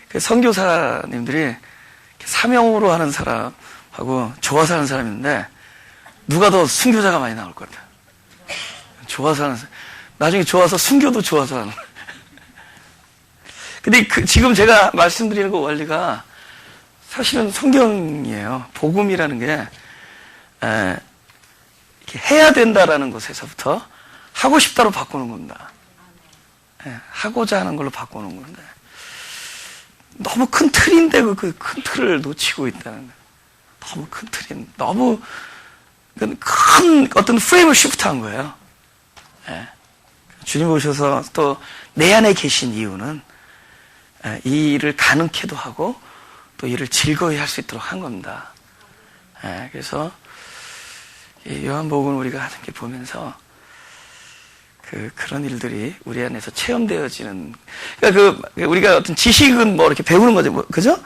그 선교사님들이 사명으로 하는 사람하고 좋아서 하는 사람이 있는데 누가 더 순교자가 많이 나올 것 같아요. 좋아서 하는 사람. 나중에 좋아서 순교도 좋아서 하는. 근데 지금 제가 말씀드리는 그 원리가 사실은 성경이에요. 복음이라는 게 해야 된다라는 것에서부터 하고 싶다로 바꾸는 겁니다. 하고자 하는 걸로 바꾸는 건데 너무 큰 틀인데 그 큰 틀을 놓치고 있다는 거예요. 너무 큰 틀인, 너무 큰 어떤 프레임을 시프트한 거예요. 주님 오셔서 또 내 안에 계신 이유는 이 일을 가능케도 하고 또 이를 즐거이 할 수 있도록 한 겁니다. 그래서 요한복음을 우리가 함께 보면서 그런 일들이 우리 안에서 체험되어지는, 그러니까 우리가 어떤 지식은 뭐 이렇게 배우는 거죠, 그죠?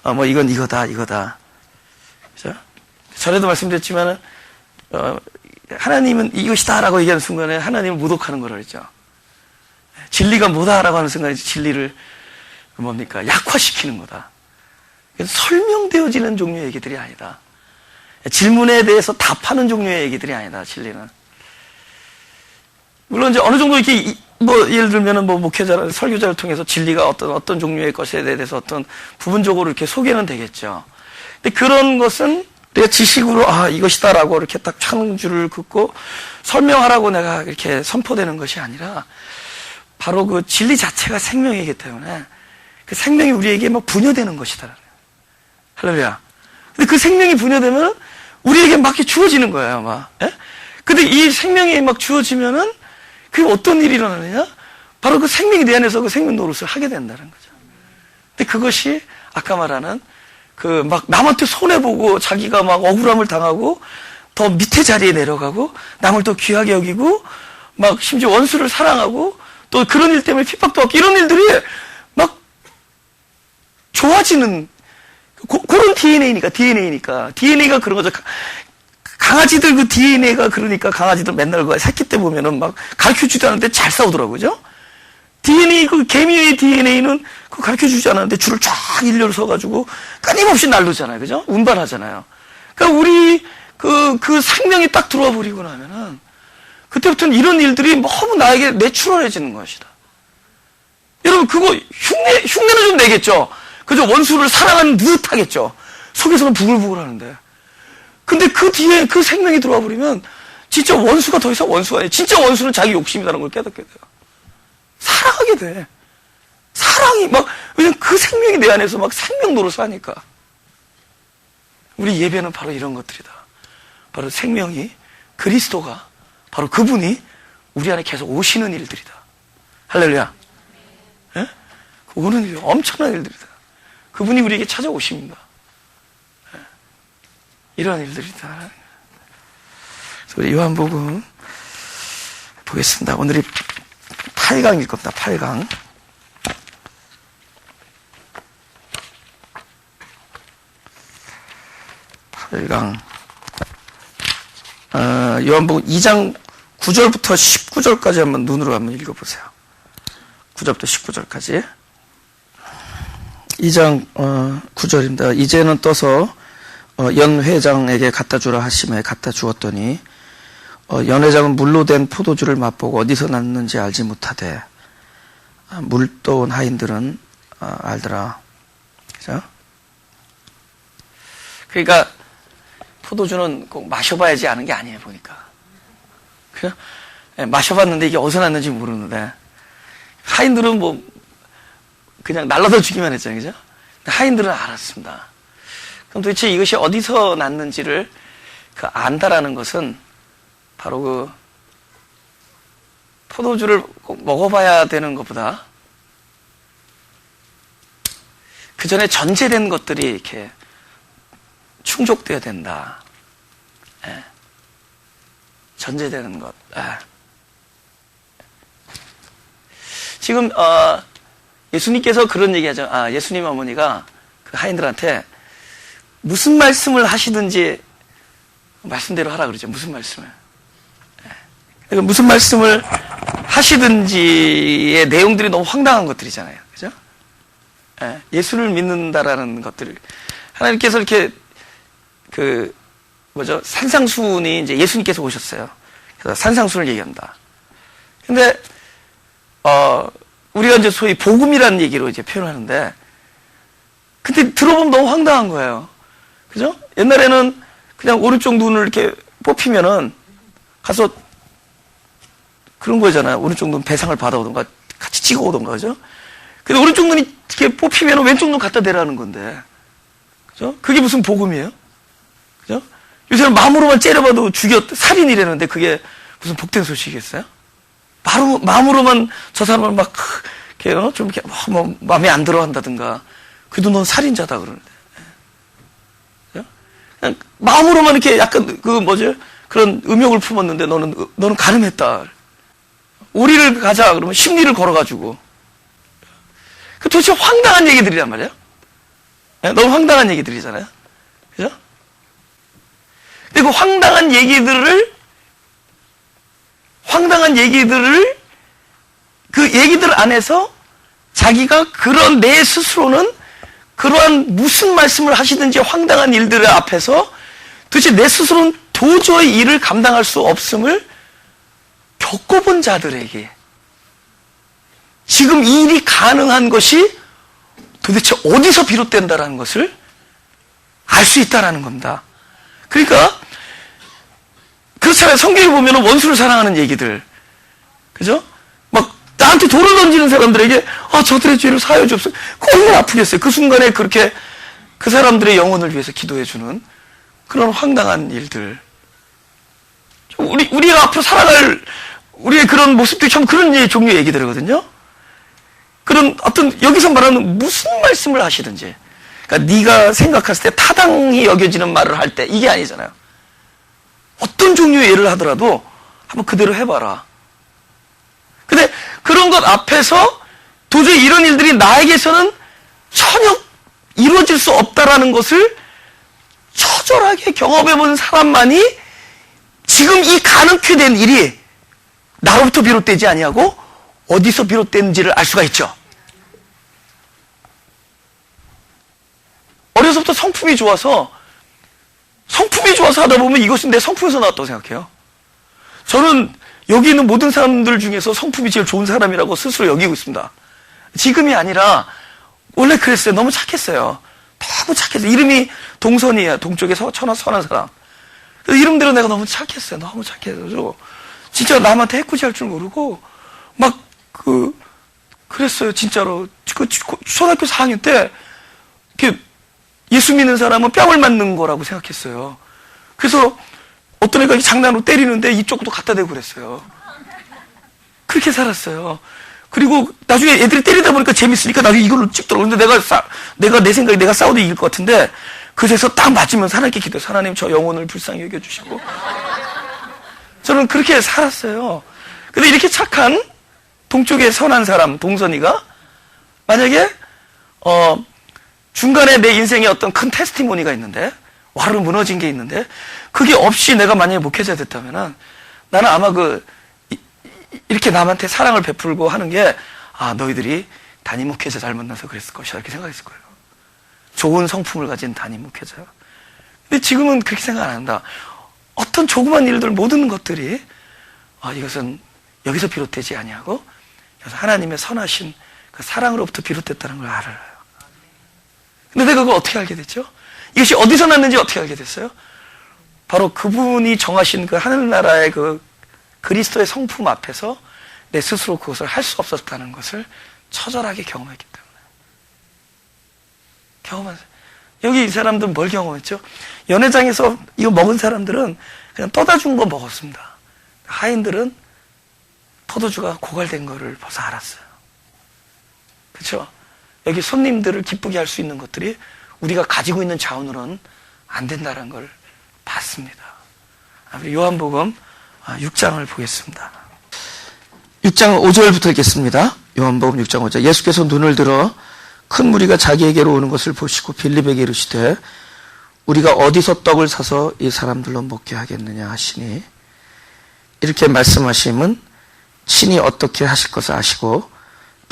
뭐 이건 이거다. 그죠? 전에도 말씀드렸지만은 하나님은 이것이다라고 얘기하는 순간에 하나님을 모독하는 거라 그랬죠. 진리가 뭐다라고 하는 순간에 진리를 뭡니까? 약화시키는 거다. 설명되어지는 종류의 얘기들이 아니다. 질문에 대해서 답하는 종류의 얘기들이 아니다, 진리는. 물론 이제 어느 정도 이렇게 뭐 예를 들면은 뭐 목회자나 설교자를 통해서 진리가 어떤 종류의 것에 대해서 어떤 부분적으로 이렇게 소개는 되겠죠. 근데 그런 것은 내가 지식으로 이것이다라고 이렇게 딱 창줄을 긋고 설명하라고 내가 이렇게 선포되는 것이 아니라 바로 그 진리 자체가 생명이기 때문에 그 생명이 우리에게 막 분여되는 것이다. 할렐루야. 근데 그 생명이 분여되면 우리에게 막 주어지는 거예요, 막. 근데 이 생명이 막 주어지면은 그게 어떤 일이 일어나느냐? 바로 그 생명이 내 안에서 그 생명 노릇을 하게 된다는 거죠. 근데 그것이 아까 말하는 막 남한테 손해보고 자기가 막 억울함을 당하고 더 밑에 자리에 내려가고 남을 더 귀하게 여기고 막 심지어 원수를 사랑하고 또 그런 일 때문에 핍박도 받고 이런 일들이 막 좋아지는 그런 DNA니까 DNA가 그런 거죠. 강아지들 그 DNA가 그러니까 강아지들 맨날 그 새끼 때 보면은 막 가르쳐주지 않는데 잘 싸우더라고요. 그죠? DNA, 그 개미의 DNA는 그 가르쳐주지 않았는데 줄을 쫙 일렬로 서가지고 끊임없이 날르잖아요. 그죠? 운반하잖아요. 그러니까 우리 그 생명이 딱 들어와 버리고 나면은 그때부터는 이런 일들이 너무 나에게 내추럴해지는 것이다. 여러분, 그거 흉내는 좀 내겠죠? 그죠? 원수를 사랑하는 듯 하겠죠? 속에서는 부글부글 하는데. 근데 그 뒤에 그 생명이 들어와 버리면 진짜 원수가 더 이상 원수가 아니에요. 진짜 원수는 자기 욕심이라는 걸 깨닫게 돼요. 사랑하게 돼. 사랑이 왜냐면 그 생명이 내 안에서 막 생명 노릇을 하니까. 우리 예배는 바로 이런 것들이다. 바로 생명이, 그리스도가, 바로 그분이 우리 안에 계속 오시는 일들이다. 할렐루야. 예? 오는 일, 엄청난 일들이다. 그분이 우리에게 찾아오십니다. 예? 이러한 일들이다. 그래서 우리 요한복음 보겠습니다. 오늘이 8강일 겁니다. 8강. 8강. 요한복음 2장 9절부터 19절까지 한번 눈으로 한번 읽어보세요. 9절부터 19절까지. 2장 9절입니다. 이제는 떠서 연 회장에게 갖다 주라 하심에 갖다 주었더니 연 회장은 물로 된 포도주를 맛보고 어디서 났는지 알지 못하되 물 떠온 하인들은 알더라. 그죠? 그러니까 포도주는 꼭 마셔봐야지 아는 게 아니에요, 보니까. 그죠? 마셔봤는데 이게 어디서 났는지 모르는데 하인들은 뭐 그냥 날라서 주기만 했잖아요, 그죠? 하인들은 알았습니다. 그럼 도대체 이것이 어디서 났는지를 안다라는 것은 바로 그 포도주를 꼭 먹어봐야 되는 것보다 그 전에 전제된 것들이 이렇게 충족되어야 된다. 예. 전제되는 것. 예. 지금 예수님께서 그런 얘기하죠. 예수님 어머니가 그 하인들한테 무슨 말씀을 하시든지 말씀대로 하라 그러죠. 무슨 말씀을. 예. 무슨 말씀을 하시든지의 내용들이 너무 황당한 것들이잖아요. 그죠? 예수를 믿는다라는 것들. 하나님께서 이렇게, 산상수훈이 이제 예수님께서 오셨어요. 그래서 산상수훈을 얘기한다. 근데, 우리가 이제 소위 복음이라는 얘기로 이제 표현하는데, 근데 들어보면 너무 황당한 거예요. 그죠? 옛날에는 그냥 오른쪽 눈을 이렇게 뽑히면은 가서 그런 거잖아요. 오른쪽 눈 배상을 받아오던가 같이 찍어오던가, 그죠? 근데 오른쪽 눈이 이렇게 뽑히면 왼쪽 눈 갖다 대라는 건데, 그죠? 그게 무슨 복음이에요? 그죠? 요새는 마음으로만 째려봐도 살인이라는데 그게 무슨 복된 소식이겠어요? 마음으로만 저 사람을 막, 이렇게, 좀 이렇게, 마음에 안 들어 한다든가, 그래도 넌 살인자다 그러는데. 그죠? 그냥 마음으로만 이렇게 약간, 그런 음욕을 품었는데 너는 가늠했다. 오리를 가자 그러면 심리를 걸어가지고. 도대체 황당한 얘기들이란 말이에요. 너무 황당한 얘기들이잖아요. 그죠? 그리고 황당한 얘기들을 그 얘기들 안에서 자기가 그런 내 스스로는 그러한 무슨 말씀을 하시든지 황당한 일들 앞에서 도대체 내 스스로는 도저히 이를 감당할 수 없음을 겪어본 자들에게 지금 이 일이 가능한 것이 도대체 어디서 비롯된다라는 것을 알 수 있다라는 겁니다. 그러니까 그렇잖아요. 성경에 보면 원수를 사랑하는 얘기들, 그죠? 막 나한테 돌을 던지는 사람들에게 저들의 죄를 사하여 주옵소서. 얼마나 아프겠어요. 그 순간에 그렇게 그 사람들의 영혼을 위해서 기도해주는 그런 황당한 일들. 우리가 앞으로 살아갈 우리의 그런 모습들이 참 그런 종류의 얘기들이거든요. 그런 여기서 말하는 무슨 말씀을 하시든지, 그러니까 네가 생각했을 때 타당히 여겨지는 말을 할 때 이게 아니잖아요. 어떤 종류의 예를 하더라도 한번 그대로 해봐라. 근데 그런 것 앞에서 도저히 이런 일들이 나에게서는 전혀 이루어질 수 없다라는 것을 처절하게 경험해본 사람만이 지금 이 가능케 된 일이 나로부터 비롯되지 아니하고 어디서 비롯된지를 알 수가 있죠. 어려서부터 성품이 좋아서 하다 보면 이것은 내 성품에서 나왔다고 생각해요. 저는 여기 있는 모든 사람들 중에서 성품이 제일 좋은 사람이라고 스스로 여기고 있습니다. 지금이 아니라 원래 그랬어요. 너무 착했어요. 너무 착했어요. 이름이 동선이에요. 동쪽에 선한 사람. 이름대로 내가 너무 착했어요. 너무 착해서 진짜 남한테 해코지 할 줄 모르고 막 그랬어요. 진짜로. 초등학교 4학년 때 예수 믿는 사람은 뺨을 맞는 거라고 생각했어요. 그래서 어떤 애가 장난으로 때리는데 이쪽도 갖다 대고 그랬어요. 그렇게 살았어요. 그리고 나중에 애들이 때리다 보니까 재밌으니까 나중에 이걸로 찍더라고요. 근데 내가 내 생각에 내가 싸워도 이길 것 같은데 그래서 딱 맞으면서 하나님께 기도해서 하나님 저 영혼을 불쌍히 여겨주시고 저는 그렇게 살았어요. 근데 이렇게 착한 동쪽의 선한 사람 동선이가 만약에 중간에 내 인생에 어떤 큰 테스티모니가 있는데 와르르 무너진 게 있는데 그게 없이 내가 만약에 목회자 됐다면은 나는 아마 이렇게 남한테 사랑을 베풀고 하는 게 너희들이 담임 목회자 잘 만나서 그랬을 것이다 이렇게 생각했을 거예요. 좋은 성품을 가진 담임 목회자. 근데 지금은 그렇게 생각 안 한다. 어떤 조그만 일들 모든 것들이 이것은 여기서 비롯되지 아니하고 하나님의 선하신 그 사랑으로부터 비롯됐다는 걸 알아요. 근데 내가 그걸 어떻게 알게 됐죠? 이것이 어디서 났는지 어떻게 알게 됐어요? 바로 그분이 정하신 그 하늘나라의 그 그리스도의 성품 앞에서 내 스스로 그것을 할 수 없었다는 것을 처절하게 경험했기 때문에. 여기 이 사람들은 뭘 경험했죠? 연회장에서 이거 먹은 사람들은 그냥 떠다 준 거 먹었습니다. 하인들은 포도주가 고갈된 거를 벌써 알았어요. 그렇죠? 여기 손님들을 기쁘게 할 수 있는 것들이 우리가 가지고 있는 자원으로는 안 된다는 걸 봤습니다. 요한복음 6장을 보겠습니다. 6장 5절부터 읽겠습니다. 요한복음 6장 5절. 예수께서 눈을 들어 큰 무리가 자기에게로 오는 것을 보시고 빌립에게 이르시되 우리가 어디서 떡을 사서 이 사람들로 먹게 하겠느냐 하시니 이렇게 말씀하심은 친히 어떻게 하실 것을 아시고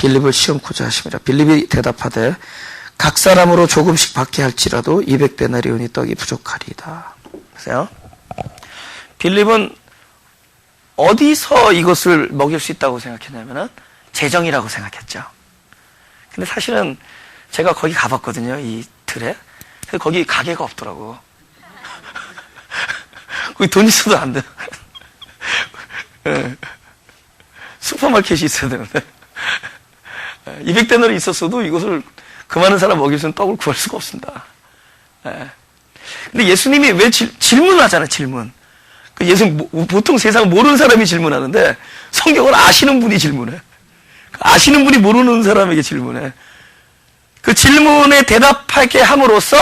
빌립을 시험코자 하심이라. 빌립이 대답하되 각 사람으로 조금씩 받게 할지라도 200데나리온이 떡이 부족하리이다. 보세요. 빌립은 어디서 이것을 먹일 수 있다고 생각했냐면은 재정이라고 생각했죠. 근데 사실은 제가 거기 가봤거든요. 이 들에. 근데 거기 가게가 없더라고. 거기 돈 있어도 안 돼. 슈퍼마켓이 있어야 되는데. 200데나리 있었어도 이것을 그 많은 사람 먹일 수 있는 떡을 구할 수가 없습니다. 근데 예수님이 왜 질문을 하잖아요, 질문. 예수님, 보통 세상 모르는 사람이 질문하는데 성경을 아시는 분이 질문해. 아시는 분이 모르는 사람에게 질문해. 그 질문에 대답하게 함으로써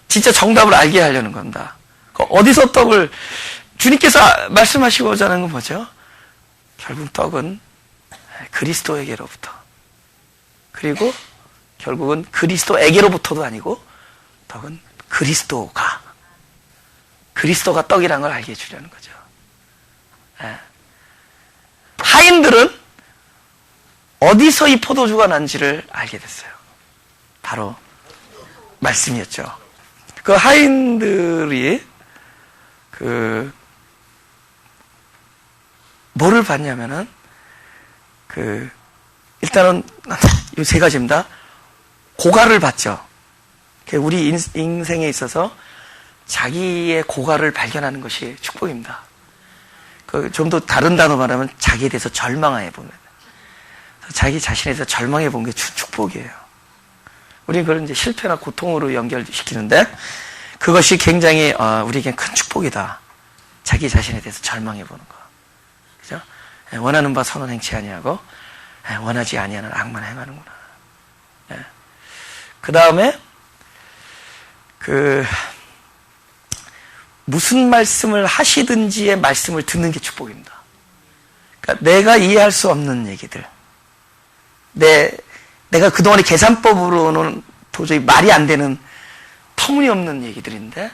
진짜 정답을 알게 하려는 겁니다. 어디서 떡을, 주님께서 말씀하시고자 하는 건 뭐죠? 결국 떡은 그리스도에게로부터. 그리고 결국은 그리스도에게로부터도 아니고 떡은 그리스도가 떡이라는 걸 알게 해주려는 거죠. 하인들은 어디서 이 포도주가 난지를 알게 됐어요. 바로 말씀이었죠. 그 하인들이 뭐를 봤냐면은 일단은 이 세 가지입니다. 고갈을 봤죠. 우리 인생에 있어서 자기의 고갈을 발견하는 것이 축복입니다. 좀 더 다른 단어 말하면 자기에 대해서 절망해 보는. 자기 자신에 대해서 절망해 본 게 축복이에요. 우리는 그걸 이제 실패나 고통으로 연결시키는데 그것이 굉장히 우리에겐 큰 축복이다. 자기 자신에 대해서 절망해 보는 거. 그죠? 원하는 바 선은 행치 아니하고 원하지 아니하는 악만 행하는구나. 그 다음에 무슨 말씀을 하시든지의 말씀을 듣는 게 축복입니다. 그러니까 내가 이해할 수 없는 얘기들, 내가 그동안의 계산법으로는 도저히 말이 안 되는 터무니없는 얘기들인데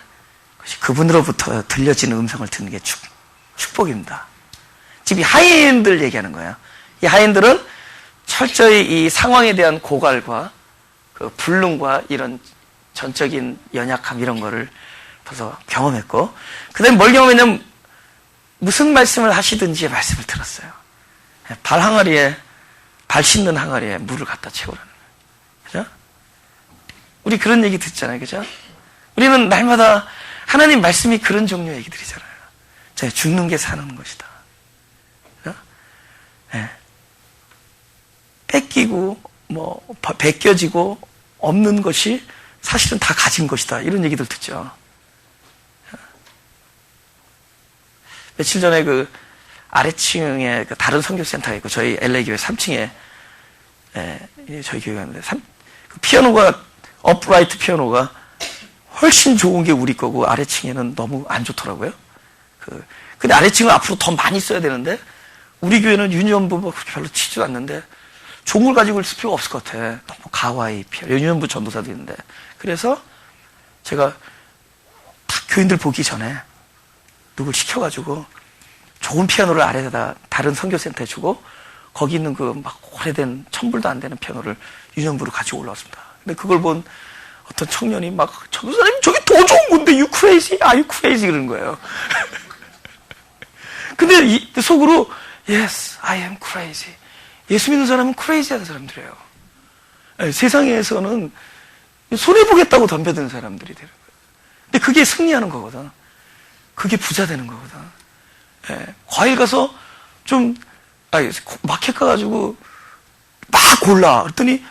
그것이 그분으로부터 들려지는 음성을 듣는 게 축복입니다. 지금 이 하인들 얘기하는 거예요. 이 하인들은 철저히 이 상황에 대한 고갈과 불능과 이런 전적인 연약함 이런 거를 벌써 경험했고, 그 다음에 뭘 경험했냐면 무슨 말씀을 하시든지 말씀을 들었어요. 발 씻는 항아리에 물을 갖다 채우라는 거예요. 그죠? 우리 그런 얘기 듣잖아요. 그죠? 우리는 날마다 하나님 말씀이 그런 종류의 얘기들이잖아요. 죽는 게 사는 것이다. 그죠? 뺏기고 베껴지고 없는 것이 사실은 다 가진 것이다. 이런 얘기들 듣죠. 며칠 전에 아래층에 다른 선교센터가 있고 저희 LA 교회 3층에 저희 교회가 있는데 피아노가 업라이트 피아노가 훨씬 좋은 게 우리 거고 아래층에는 너무 안 좋더라고요. 근데 아래층은 앞으로 더 많이 써야 되는데 우리 교회는 유니온부 별로 치지도 않는데 좋은 걸 가지고 있을 필요가 없을 것 같아. 너무 가와이 피아노 유니온부 전도사도 있는데 그래서 제가 다 교인들 보기 전에 누굴 시켜가지고 좋은 피아노를 아래에다 다른 선교센터에 주고 거기 있는 막 오래된 천불도 안 되는 피아노를 유년부로 가지고 올라왔습니다. 근데 그걸 본 어떤 청년이 전도사님 저게 더 좋은 건데 you crazy? Are you crazy? 그러는 거예요. 근데 속으로 yes, I am crazy. 예수 믿는 사람은 crazy한 사람들이에요. 세상에서는 손해보겠다고 덤벼드는 사람들이 되는 거예요. 근데 그게 승리하는 거거든. 그게 부자 되는 거거든. 과일 가서 마켓 가가지고 막 골라. 그랬더니,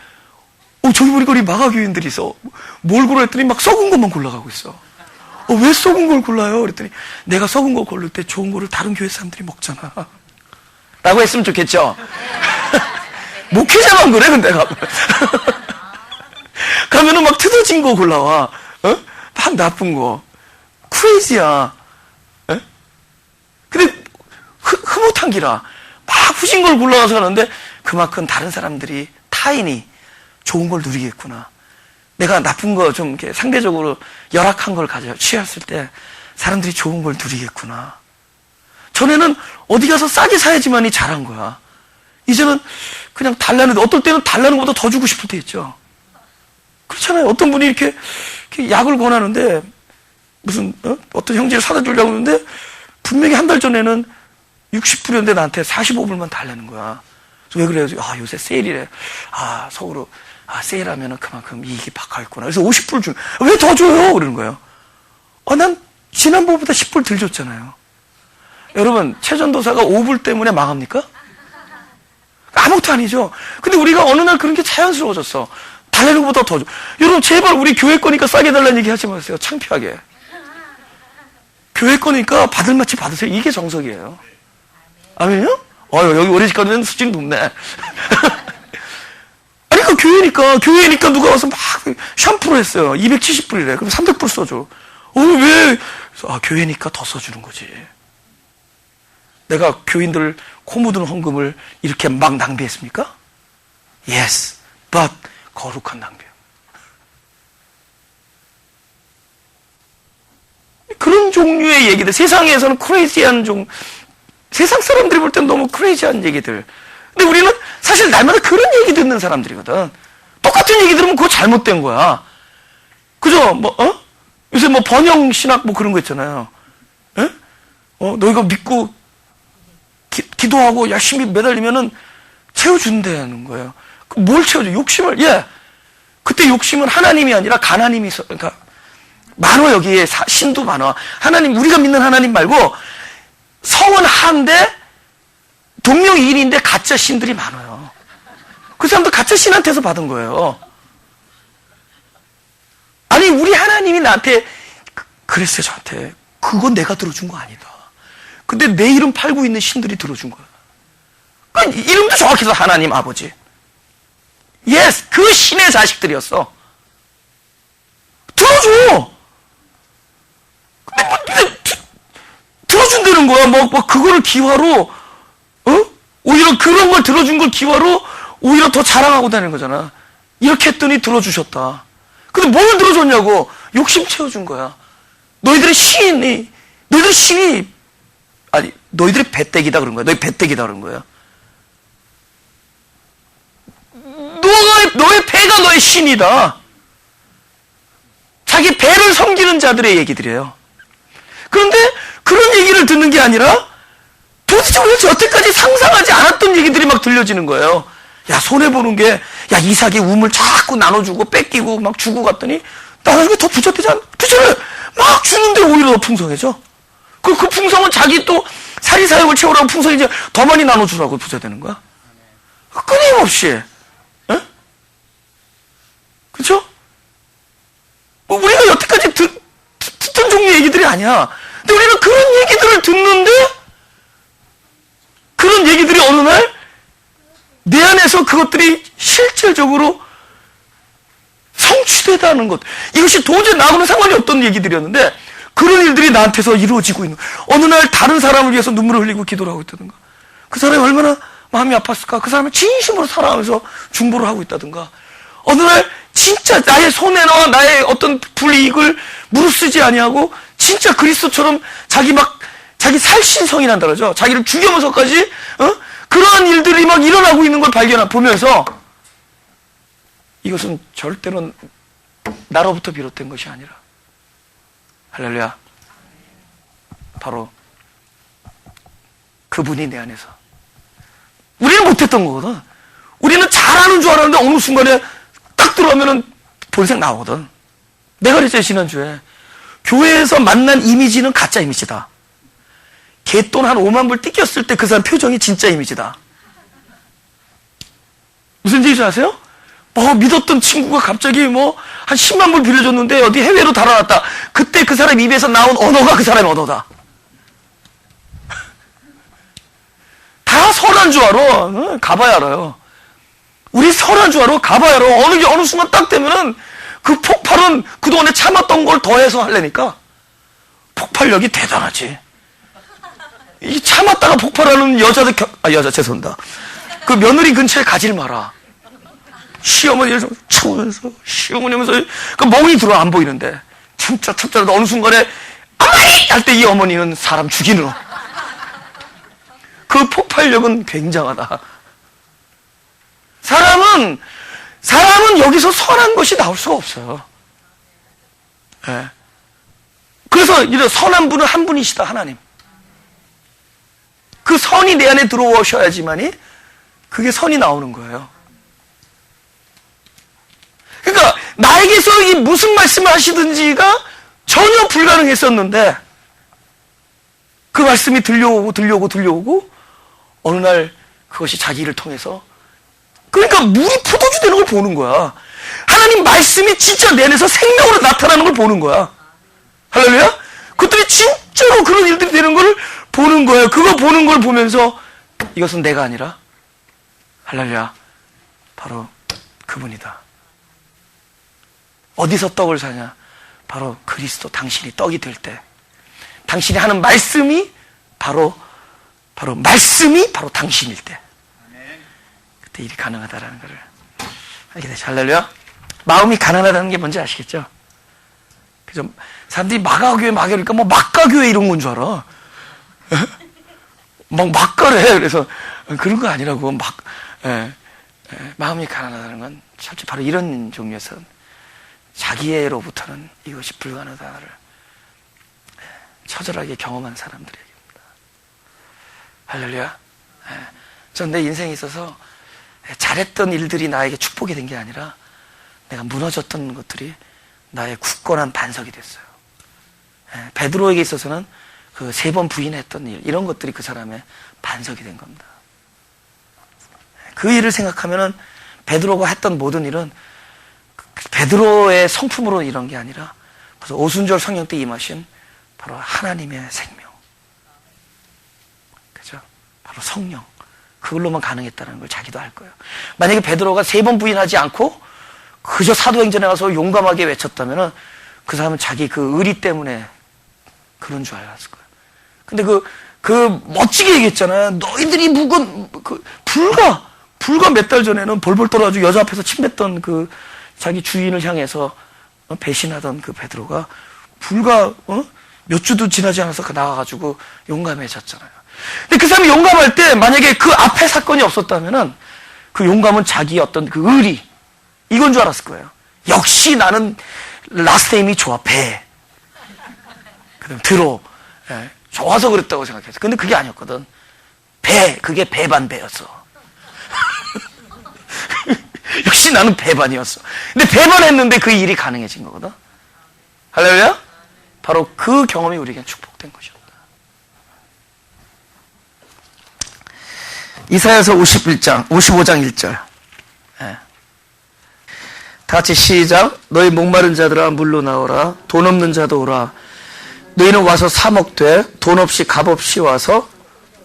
저기 보니까 우리 마가교인들이 있어. 뭘 골라 했더니 막 썩은 것만 골라가고 있어. 왜 썩은 걸 골라요? 그랬더니 내가 썩은 거 고를 때 좋은 거를 다른 교회 사람들이 먹잖아. 라고 했으면 좋겠죠? 목회자만 그래, 근데 가면은 막 뜯어진 거 골라와. 막 나쁜 거. 크레이지야. 근데 흐뭇한 기라. 막 후진 걸 골라와서 가는데 그만큼 다른 사람들이 타인이 좋은 걸 누리겠구나. 내가 나쁜 거 좀 이렇게 상대적으로 열악한 걸 취했을 때 사람들이 좋은 걸 누리겠구나. 전에는 어디 가서 싸게 사야지만이 잘한 거야. 이제는 그냥 달라는, 어떨 때는 달라는 것보다 더 주고 싶을 때 있죠. 그렇잖아요. 어떤 분이 이렇게 약을 권하는데, 무슨, 어떤 형제를 사다 주려고 하는데, 분명히 한 달 전에는 60불이었는데 나한테 45불만 달라는 거야. 왜 그래요? 아, 요새 세일이래. 아, 속으로, 세일하면은 그만큼 이익이 박하겠구나. 그래서 50불 준, 왜 더 줘요? 그러는 거예요. 난 지난번보다 10불 덜 줬잖아요. 여러분, 최전도사가 5불 때문에 망합니까? 아무것도 아니죠. 근데 우리가 어느 날 그런 게 자연스러워졌어. 달라는 것보다 더 줘. 여러분, 제발 우리 교회 거니까 싸게 달라는 얘기 하지 마세요. 창피하게. 교회 거니까 받을 만치 받으세요. 이게 정석이에요. 아멘요? 여기 우리 집 가는 수준이 높네. 아니, 그 교회니까 누가 와서 막 샴푸를 했어요. 270불이래. 그럼 300불 써줘. 왜? 교회니까 더 써주는 거지. 내가 교인들 코 묻은 헌금을 이렇게 막 낭비했습니까? Yes, but 거룩한 낭비예요. 그런 종류의 얘기들, 세상에서는 크레이지한 세상 사람들이 볼 땐 너무 크레이지한 얘기들. 근데 우리는 사실 날마다 그런 얘기 듣는 사람들이거든. 똑같은 얘기 들으면 그거 잘못된 거야. 그죠? 요새 번영 신학 그런 거 있잖아요. 에? 너희가 믿고 기도하고 열심히 매달리면은 채워준다는 거예요. 뭘 채워줘? 욕심을, 그때 욕심은 하나님이 아니라 가나님이 그러니까, 많아, 여기에 신도 많아. 하나님, 우리가 믿는 하나님 말고, 성은 한데, 동명이인인데 가짜 신들이 많아요. 그 사람도 가짜 신한테서 받은 거예요. 아니, 우리 하나님이 나한테, 그랬어요, 저한테. 그건 내가 들어준 거 아니다. 근데 내 이름 팔고 있는 신들이 들어준 거야. 그러니까 이름도 정확해서 하나님 아버지. 예스, 그 신의 자식들이었어. 들어줘! 근데 들어준다는 거야. 그거를 기화로, 오히려 그런 걸 들어준 걸 기화로 오히려 더 자랑하고 다니는 거잖아. 이렇게 했더니 들어주셨다. 근데 뭘 들어줬냐고? 욕심 채워준 거야. 너희들의 신이, 너희들이 배때기다 그런 거야. 너희 배때기다 그런 거야. 너의 배가 너의 신이다. 자기 배를 섬기는 자들의 얘기들이에요. 그런데 그런 얘기를 듣는 게 아니라 도대체 왜 여태까지 상상하지 않았던 얘기들이 막 들려지는 거예요. 야, 손해보는 게, 이삭이 우물 자꾸 나눠주고 뺏기고 막 주고 갔더니 나중에 더 부자 되지 않아? 부자를 막 주는데 오히려 더 풍성해져. 그 풍성은 자기 또 사리사욕을 채우라고 풍성이 이제 더 많이 나눠주라고 부자 되는 거야. 끊임없이. 그쵸? 우리가 여태까지 듣던 종류의 얘기들이 아니야. 근데 우리는 그런 얘기들을 듣는데, 그런 얘기들이 어느 날, 내 안에서 그것들이 실질적으로 성취되다는 것. 이것이 도저히 나하고는 상관이 없던 얘기들이었는데, 그런 일들이 나한테서 이루어지고 있는. 어느 날 다른 사람을 위해서 눈물을 흘리고 기도를 하고 있다든가. 그 사람이 얼마나 마음이 아팠을까? 그 사람을 진심으로 사랑하면서 중보를 하고 있다든가. 어느 날 진짜 나의 손해나 나의 어떤 불이익을 무릅쓰지 아니하고 진짜 그리스도처럼 자기 살신성이란다 그러죠. 자기를 죽여면서까지 그러한 일들이 막 일어나고 있는 걸 보면서 이것은 절대로 나로부터 비롯된 것이 아니라 할렐루야. 바로 그분이 내 안에서. 우리는 못했던 거거든. 우리는 잘하는 줄 알았는데 어느 순간에 딱 들어오면은 본색 나오거든. 내가 그랬어요, 지난주에. 교회에서 만난 이미지는 가짜 이미지다. 개돈 한 5만 불 뜯겼을 때 그 사람 표정이 진짜 이미지다. 무슨 얘기인지 아세요? 믿었던 친구가 갑자기 한 10만 불 빌려줬는데 어디 해외로 달아났다. 그때 그 사람 입에서 나온 언어가 그 사람의 언어다. 다 선한 줄 알아. 가봐야 알아요. 우리 선한 줄 알아. 가봐야 알아. 어느 순간 딱 되면은 그 폭발은 그동안에 참았던 걸 더해서 하려니까 폭발력이 대단하지. 이 참았다가 폭발하는 여자들, 여자 죄송합니다. 그 며느리 근처에 가질 마라. 시어머니를 좀 참으면서, 시어머니 하면서, 그 멍이 들어 안 보이는데, 참자라도 어느 순간에, 어머니! 할 때 이 어머니는 사람 죽이는. 그 폭발력은 굉장하다. 사람은 여기서 선한 것이 나올 수가 없어요. 예. 그래서 이런 선한 분은 한 분이시다, 하나님. 그 선이 내 안에 들어오셔야지만이 그게 선이 나오는 거예요. 그러니까 나에게서 이 무슨 말씀을 하시든지가 전혀 불가능했었는데 그 말씀이 들려오고 어느 날 그것이 자기를 통해서, 그러니까 물이 포도주 되는 걸 보는 거야. 하나님 말씀이 진짜 내 안에서 생명으로 나타나는 걸 보는 거야. 할렐루야? 그것들이 진짜로 그런 일들이 되는 걸 보는 거예요. 그거 보는 걸 보면서 이것은 내가 아니라, 할렐루야, 바로 그분이다. 어디서 떡을 사냐? 바로 그리스도, 당신이 떡이 될 때, 당신이 하는 말씀이 바로 당신일 때, 그때 일이 가능하다라는 것을 알게 되죠. 할렐루야. 마음이 가난하다는 게 뭔지 아시겠죠? 그죠? 사람들이 마가교회 그러니까 뭐 막가교회 이런 건 줄 알아. 막 막가래. 그래서 그런 거 아니라고. 마음이 가난하다는 건 실제 바로 이런 종류에서 자기애로부터는 이것이 불가능하다를 처절하게 경험한 사람들에게입니다. 할렐루야. 전 내 인생에 있어서 잘했던 일들이 나에게 축복이 된 게 아니라 내가 무너졌던 것들이 나의 굳건한 반석이 됐어요. 베드로에게 있어서는 그 3번 부인했던 일, 이런 것들이 그 사람의 반석이 된 겁니다. 그 일을 생각하면은 베드로가 했던 모든 일은 베드로의 성품으로 이런 게 아니라 그래서 오순절 성령 때 임하신 바로 하나님의 생명, 그죠? 바로 성령, 그걸로만 가능했다는 걸 자기도 알 거예요. 만약에 베드로가 3번 부인하지 않고 그저 사도행전에 가서 용감하게 외쳤다면은 그 사람은 자기 그 의리 때문에 그런 줄 알았을 거예요. 근데 그 멋지게 얘기했잖아요. 너희들이 불과 몇 달 전에는 벌벌 떨어가지고 여자 앞에서 침뱉던 그 자기 주인을 향해서 배신하던 그 베드로가 불과 몇 주도 지나지 않아서 나가가지고 용감해졌잖아요. 근데 그 사람이 용감할 때 만약에 그 앞에 사건이 없었다면은 그 용감은 자기 어떤 그 의리, 이건 줄 알았을 거예요. 역시 나는 라스트 네임이 좋아, 배. 그다음 드로. 좋아서 그랬다고 생각했어. 근데 그게 아니었거든. 그게 배반배였어. 역시 나는 배반이었어. 근데 배반했는데 그 일이 가능해진 거거든. 할렐루야? 바로 그 경험이 우리에게 축복된 것이었다. 이사야서 55장 1절. 다 같이 시작. 너희 목마른 자들아 물로 나오라. 돈 없는 자도 오라. 너희는 와서 사 먹되 돈 없이 값 없이 와서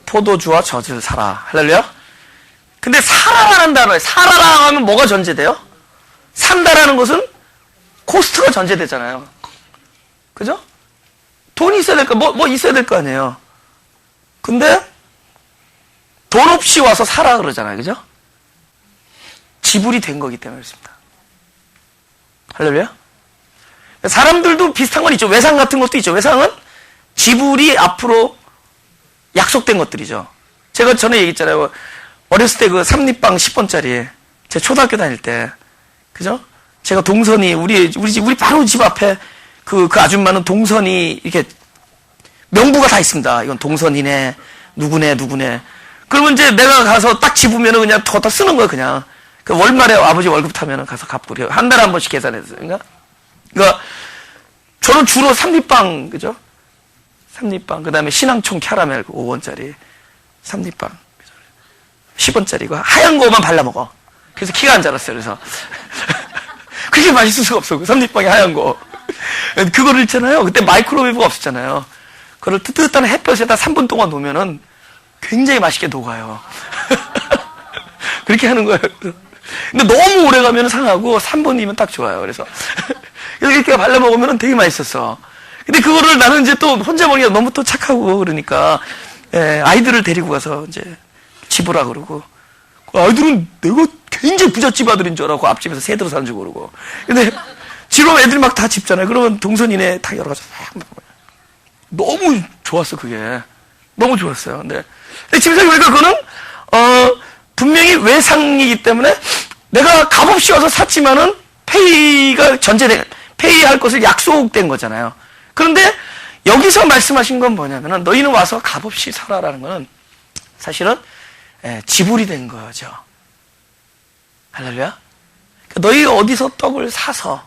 포도주와 젖을 사라. 할렐루야. 근데 사라라는 단어에 사라라 하면 뭐가 전제돼요? 산다라는 것은 코스트가 전제되잖아요. 그죠? 돈이 있어야 될 거, 뭐 있어야 될 거 아니에요. 근데 돈 없이 와서 사라 그러잖아요. 그죠? 지불이 된 거기 때문에 그렇습니다. 할렐루야. 사람들도 비슷한 건 있죠. 외상 같은 것도 있죠. 외상은 지불이 앞으로 약속된 것들이죠. 제가 전에 얘기했잖아요. 어렸을 때 그 삼립방 10번짜리, 제 초등학교 다닐 때, 그죠? 제가 동선이, 우리 바로 집 앞에 그 아줌마는 동선이 이렇게 명부가 다 있습니다. 이건 동선이네, 누구네. 그러면 이제 내가 가서 딱 집으면은 그냥 더 쓰는 거야, 그냥. 그 월말에 아버지 월급 타면은 가서 갚고 그래요. 한 달에 한 번씩 계산했어요. 그러니까 저는 주로 삼립빵, 그죠? 삼립빵, 그 다음에 신앙총 캐러멜 5원짜리 삼립빵, 10원짜리고 하얀 거만 발라먹어. 그래서 키가 안 자랐어요. 그래서 그게 맛있을 수가 없어. 그 삼립빵이 하얀 거. 그거를 있잖아요. 그때 마이크로웨이브가 없었잖아요. 그걸 뜨뜻한 햇볕에다 3분 동안 놓으면은 굉장히 맛있게 녹아요. 그렇게 하는 거예요. 근데 너무 오래 가면 상하고 3분이면 딱 좋아요. 그래서 이렇게 발라 먹으면 되게 맛있었어. 근데 그거를 나는 이제 또 혼자 먹기가 너무 또 착하고 그러니까 아이들을 데리고 가서 이제 집으라 그러고, 아이들은 내가 굉장히 부잣집 아들인 줄 알고 앞집에서 새들어 사는 줄 모르고. 근데 집으로 애들 막 다 집잖아요. 그러면 동선이네 다 열어가지고 너무 좋았어. 그게 너무 좋았어요. 근데 집에서 보니까 그거는 분명히 외상이기 때문에 내가 값없이 와서 샀지만은 페이할 것을 약속된 거잖아요. 그런데 여기서 말씀하신 건 뭐냐면은 너희는 와서 값없이 살아라는 거는 사실은 지불이 된 거죠. 할렐루야. 그러니까 너희가 어디서 떡을 사서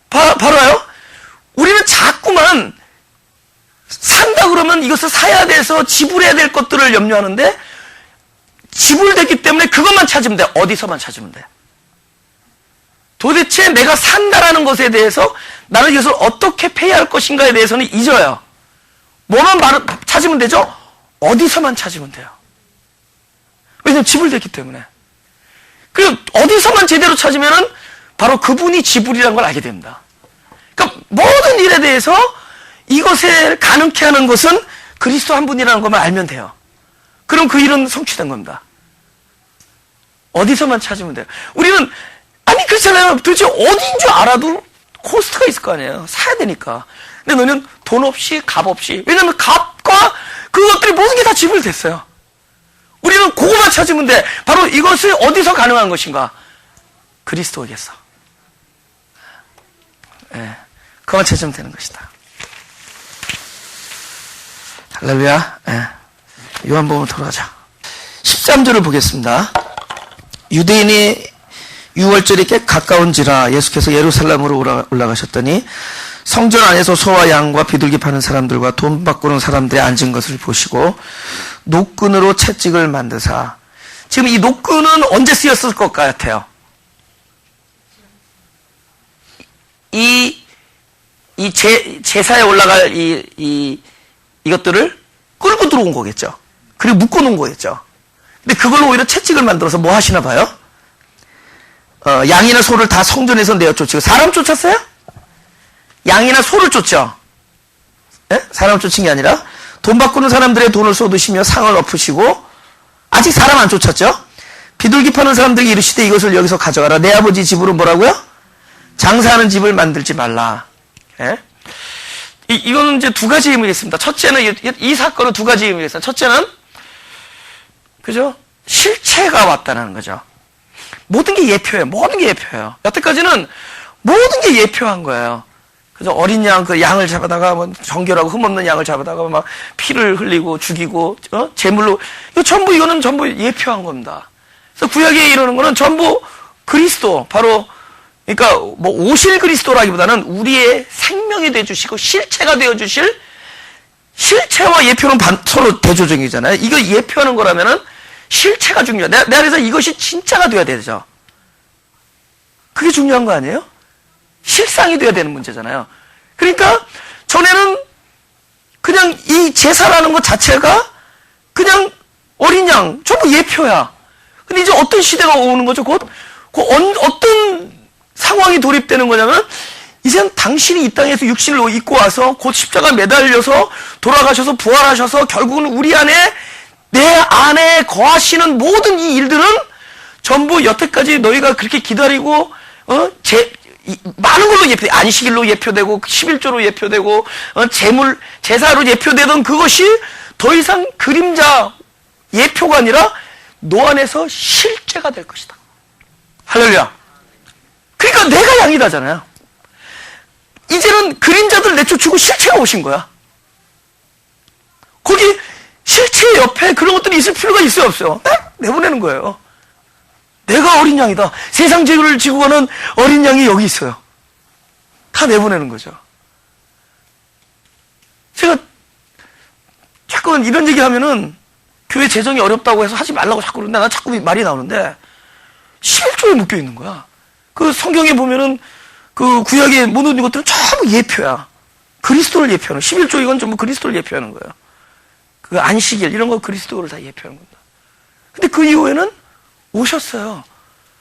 바로요. 우리는 자꾸만 산다 그러면 이것을 사야 돼서 지불해야 될 것들을 염려하는데 지불됐기 때문에 그것만 찾으면 돼. 어디서만 찾으면 돼. 도대체 내가 산다라는 것에 대해서 나는 이것을 어떻게 페이할 것인가에 대해서는 잊어요. 뭐만 찾으면 되죠? 어디서만 찾으면 돼요. 왜냐하면 지불됐기 때문에. 그리고 어디서만 제대로 찾으면은 바로 그분이 지불이라는 걸 알게 됩니다. 그러니까 모든 일에 대해서 이것을 가능케 하는 것은 그리스도 한 분이라는 것만 알면 돼요. 그럼 그 일은 성취된 겁니다. 어디서만 찾으면 돼요. 우리는 아니 그렇잖아요. 도대체 어디인 줄 알아도 코스트가 있을 거 아니에요. 사야 되니까. 근데 너는 돈 없이 값 없이. 왜냐하면 값과 그것들이 모든 게 다 지불됐어요. 우리는 그거만 찾으면 돼. 바로 이것을 어디서 가능한 것인가? 그리스도에게서. 그만 찾으면 되는 것이다. 할렐루야. 요한복음으로 돌아가자. 13절을 보겠습니다. 유대인이 유월절이 꽤 가까운지라 예수께서 예루살렘으로 올라가셨더니 성전 안에서 소와 양과 비둘기 파는 사람들과 돈 바꾸는 사람들이 앉은 것을 보시고 노끈으로 채찍을 만드사. 지금 이 노끈은 언제 쓰였을 것 같아요? 제사에 올라갈 이것들을 끌고 들어온 거겠죠. 그리고 묶어놓은 거겠죠. 근데 그걸로 오히려 채찍을 만들어서 뭐 하시나 봐요? 양이나 소를 다 성전에서 내어 쫓고. 사람 쫓았어요? 양이나 소를 쫓죠. 사람 쫓은 게 아니라 돈 바꾸는 사람들의 돈을 쏟으시며 상을 엎으시고. 아직 사람 안 쫓았죠. 비둘기 파는 사람들이 이르시되 이것을 여기서 가져가라. 내 아버지 집으로 뭐라고요? 장사하는 집을 만들지 말라. 이거는 이제 두 가지 의미가 있습니다. 첫째는 이 사건은 두 가지 의미가 있어요. 첫째는 그죠? 실체가 왔다는 거죠. 모든 게 예표예요. 모든 게 예표예요. 여태까지는 모든 게 예표한 거예요. 그죠? 어린 양, 그 양을 잡아다가 뭐 정결하고 흠없는 양을 잡아다가 막 피를 흘리고 죽이고, 제물로, 이거는 전부 예표한 겁니다. 그래서 구약에 이르는 거는 전부 그리스도, 바로, 그러니까 뭐 오실 그리스도라기보다는 우리의 생명이 되어주시고 실체가 되어주실 실체와 예표는 서로 대조적이잖아요. 이거 예표하는 거라면은 실체가 중요해요. 내 안에서 이것이 진짜가 되어야 되죠. 그게 중요한 거 아니에요? 실상이 되어야 되는 문제잖아요. 그러니까 전에는 그냥 이 제사라는 것 자체가 그냥 어린 양, 전부 예표야. 근데 이제 어떤 시대가 오는 거죠? 곧 어떤 상황이 돌입되는 거냐면 이젠 당신이 이 땅에서 육신을 입고 와서 곧 십자가 매달려서 돌아가셔서 부활하셔서 결국은 우리 안에 내 안에 거하시는 모든 이 일들은 전부 여태까지 너희가 그렇게 기다리고 많은 걸로 예표돼. 안식일로 예표되고 11조로 예표되고 제사로 예표되던 그것이 더 이상 그림자 예표가 아니라 너 안에서 실제가 될 것이다. 할렐루야. 그러니까 내가 양이다잖아요. 이제는 그림자들 내쫓고 실체가 오신 거야. 거기 실체 옆에 그런 것들이 있을 필요가 있어요, 없어요? 내보내는 거예요. 내가 어린 양이다. 세상 죄를 지고 가는 어린 양이 여기 있어요. 다 내보내는 거죠. 제가 자꾸 이런 얘기 하면은 교회 재정이 어렵다고 해서 하지 말라고 자꾸 그러는데 나 자꾸 말이 나오는데 11조에 묶여 있는 거야. 그 성경에 보면은 그 구약의 모든 것들은 전부 예표야. 그리스도를 예표하는 11조 이건 전부 그리스도를 예표하는 거예요. 그 안식일 이런 거 그리스도를 다 예표하는 겁니다. 근데 그 이후에는 오셨어요.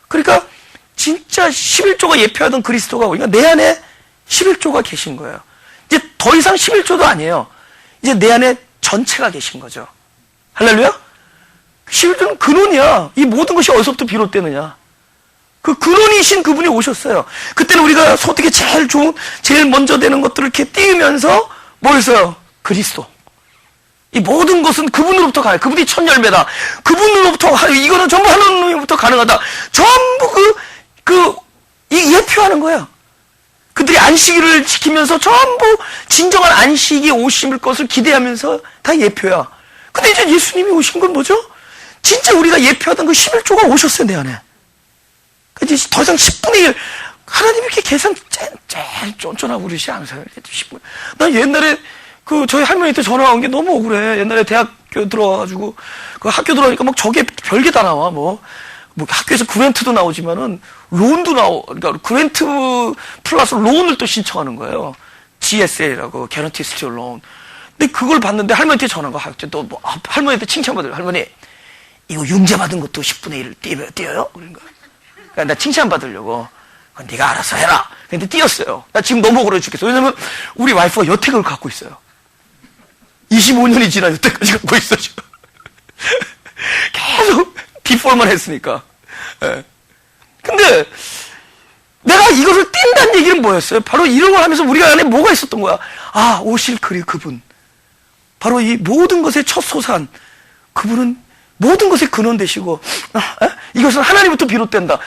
그러니까 진짜 11조가 예표하던 그리스도가 오니까 내 안에 11조가 계신 거예요. 이제 더 이상 11조도 아니에요. 이제 내 안에 전체가 계신 거죠. 할렐루야? 11조는 근원이야. 이 모든 것이 어디서부터 비롯되느냐. 그 근원이신 그분이 오셨어요. 그때는 우리가 소득이 제일 좋은, 제일 먼저 되는 것들을 이렇게 띄우면서 뭐 했어요? 그리스도. 이 모든 것은 그분으로부터 가요. 그분이 첫 열매다. 그분으로부터, 이거는 전부 하나님으로부터 가능하다. 전부 이 예표하는 거예요. 그들이 안식일을 지키면서 전부 진정한 안식이 오실 것을 기대하면서 다 예표야. 근데 이제 예수님이 오신 건 뭐죠? 진짜 우리가 예표하던 그 11조가 오셨어요, 내 안에. 이제 더 이상 10분의 1. 하나님이 이렇게 계산 제일 쫀쫀하고 그러시 않으세요? 난 옛날에 저희 할머니한테 전화 온 게 너무 억울해. 옛날에 대학교 들어와가지고, 학교 들어가니까 막 저게 별게 다 나와, 뭐 학교에서 그랜트도 나오지만은, 론도 그러니까 그랜트 플러스 론을 또 신청하는 거예요. GSA라고, Guarantee Student Loan. 근데 그걸 봤는데 할머니한테 전화한 거, 할머니한테 칭찬받아요. 할머니, 이거 융자 받은 것도 10분의 1 띄어요? 그런 거야. 그러니까 나 칭찬받으려고. 그건 네가 알아서 해라. 근데 띄었어요. 나 지금 너무 억울해 죽겠어. 왜냐면 우리 와이프가 여택을 갖고 있어요. 25년이 지나 여태까지 갖고 있어, 지금. 계속 디폴만 했으니까. 예. 근데 내가 이것을 띈다는 얘기는 뭐였어요? 바로 이런 걸 하면서 우리가 안에 뭐가 있었던 거야? 아, 오실 그분. 바로 이 모든 것의 첫 소산. 그분은 모든 것의 근원 되시고, 이것은 하나님부터 비롯된다.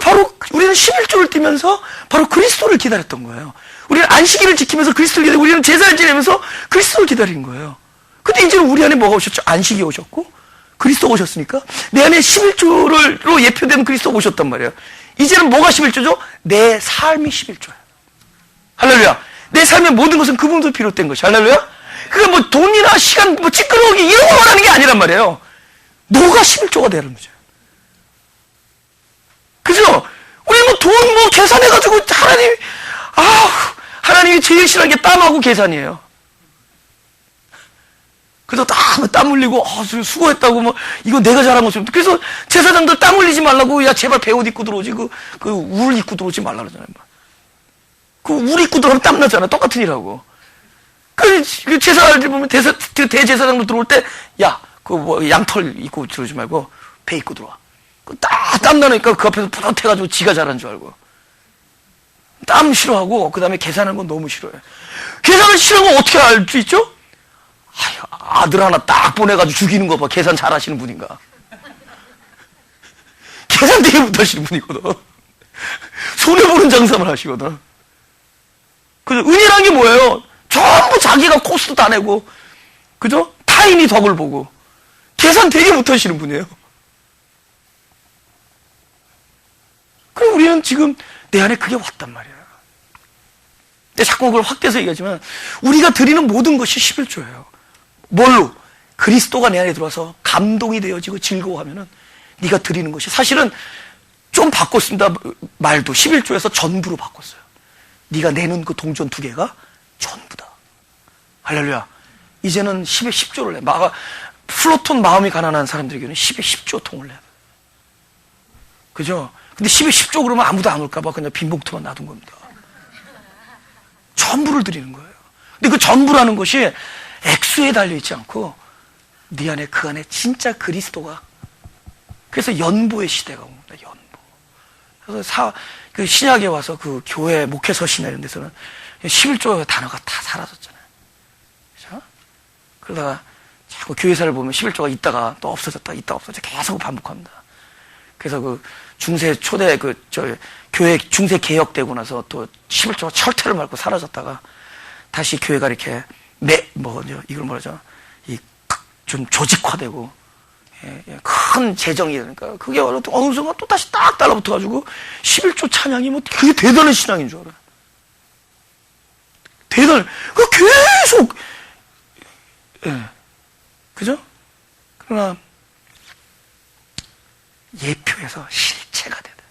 바로 우리는 11조를 띄면서 바로 그리스도를 기다렸던 거예요. 우리는 안식일을 지키면서 그리스도를 기다리고, 우리는 제사를 지내면서 그리스도를 기다린 거예요. 근데 이제는 우리 안에 뭐가 오셨죠? 안식이 오셨고, 그리스도가 오셨으니까, 내 안에 11조로 예표된 그리스도가 오셨단 말이에요. 이제는 뭐가 11조죠? 내 삶이 11조예요. 할렐루야. 내 삶의 모든 것은 그분도 비롯된 것이. 할렐루야. 그게 뭐 돈이나 시간, 뭐 찌끄러기 이런 걸 원하는 게 아니란 말이에요. 너가 11조가 되는 거죠. 그죠? 우리 돈 계산해가지고 하나님이 제일 싫어하는 게 땀하고 계산이에요. 그래서 땀 흘리고, 수고했다고, 이거 내가 잘한 것처럼. 그래서 제사장들 땀 흘리지 말라고, 야, 제발 배옷 입고 들어오지, 울 입고 들어오지 말라 그러잖아요. 울 입고 들어오면 땀나잖아. 똑같은 일하고. 제사를 보면 대제사장도 들어올 때, 야, 양털 입고 들어오지 말고, 배 입고 들어와. 땀 나니까 그 앞에서 뿌듯해가지고 지가 잘한 줄 알고. 땀 싫어하고, 그 다음에 계산하는 건 너무 싫어해. 계산을 싫어하면 어떻게 알 수 있죠? 아들 하나 딱 보내가지고 죽이는 거 봐. 계산 잘 하시는 분인가. 계산 되게 못하시는 분이거든. 손해보는 장사만 하시거든. 그죠? 은혜란 게 뭐예요? 전부 자기가 코스트 다 내고, 그죠? 타인이 덕을 보고. 계산 되게 못하시는 분이에요. 그럼 우리는 지금 내 안에 그게 왔단 말이야. 근데 자꾸 그걸 확대해서 얘기하지만, 우리가 드리는 모든 것이 11조예요. 뭘로? 그리스도가 내 안에 들어와서 감동이 되어지고 즐거워하면은 네가 드리는 것이, 사실은 좀 바꿨습니다. 말도 11조에서 전부로 바꿨어요. 네가 내는 그 동전 2개가 전부다. 할렐루야. 이제는 10에 10조를 내. 플로톤 마음이 가난한 사람들에게는 10에 10조 통을 내야 돼. 그죠? 근데 10에 10조 그러면 아무도 안 올까봐 그냥 빈 봉투만 놔둔 겁니다. 전부를 드리는 거예요. 근데 그 전부라는 것이 액수에 달려있지 않고 네 안에, 그 안에 진짜 그리스도가. 그래서 연보의 시대가 옵니다. 연보. 그래서 그 신약에 와서 그 교회 목회서신이나 이런 데서는 11조 단어가 다 사라졌잖아요. 그죠? 그러다가 자꾸 교회사를 보면 11조가 있다가 또 없어졌다, 있다가 없어졌다 계속 반복합니다. 그래서 교회 중세 개혁되고 나서 또 11조가 철퇴를 밟고 사라졌다가 다시 교회가 이렇게 이걸 뭐라죠? 좀 조직화되고, 큰 재정이 되니까, 그게 어느 순간 또 다시 딱 달라붙어가지고, 11조 찬양이 그게 대단한 신앙인 줄 알아요. 계속, 그죠? 그러나, 예표에서 실체가 되다.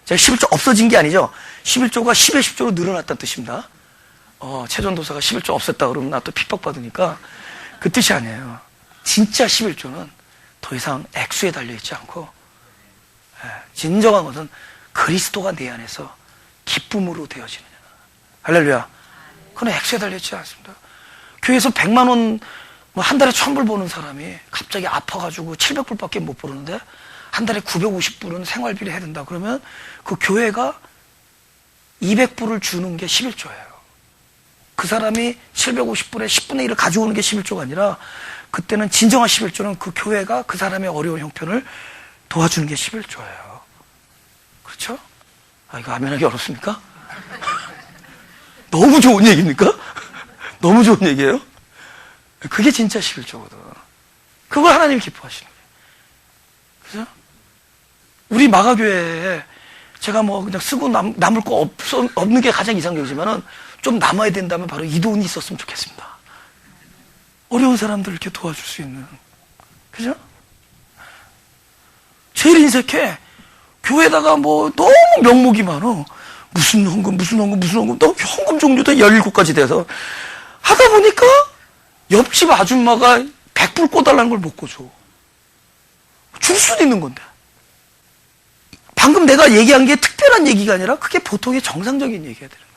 제가 11조 없어진 게 아니죠. 11조가 10에 10조로 늘어났다는 뜻입니다. 최전도사가 11조 없앴다 그러면 나 또 핍박받으니까 그 뜻이 아니에요. 진짜 11조는 더 이상 액수에 달려있지 않고, 진정한 것은 그리스도가 내 안에서 기쁨으로 되어지느냐. 할렐루야. 그건 액수에 달려있지 않습니다. 교회에서 100만 원, 한 달에 1000불 버는 사람이 갑자기 아파가지고 700불밖에 못 버는데 한 달에 950불은 생활비를 해야 된다. 그러면 그 교회가 200불을 주는 게 11조예요. 그 사람이 750불에 10분의 1을 가져오는 게 11조가 아니라 그때는 진정한 11조는 그 교회가 그 사람의 어려운 형편을 도와주는 게 11조예요. 그렇죠? 이거 아멘하기 어렵습니까? 너무 좋은 얘기입니까? 너무 좋은 얘기예요? 그게 진짜 11조거든. 그걸 하나님이 기뻐하시는 거예요. 그죠? 우리 마가교회에 제가 뭐 그냥 쓰고 남을 거 없는 게 가장 이상적이지만은 좀 남아야 된다면 바로 이 돈이 있었으면 좋겠습니다. 어려운 사람들을 이렇게 도와줄 수 있는. 그죠? 제일 인색해. 교회에다가 뭐 너무 명목이 많어. 무슨 헌금, 또 헌금 종류도 17가지 돼서 하다 보니까 옆집 아줌마가 100불 꿔달라는 걸 못 꿔줘. 줄 수도 있는 건데. 방금 내가 얘기한 게 특별한 얘기가 아니라 그게 보통의 정상적인 얘기가 되는 거예요.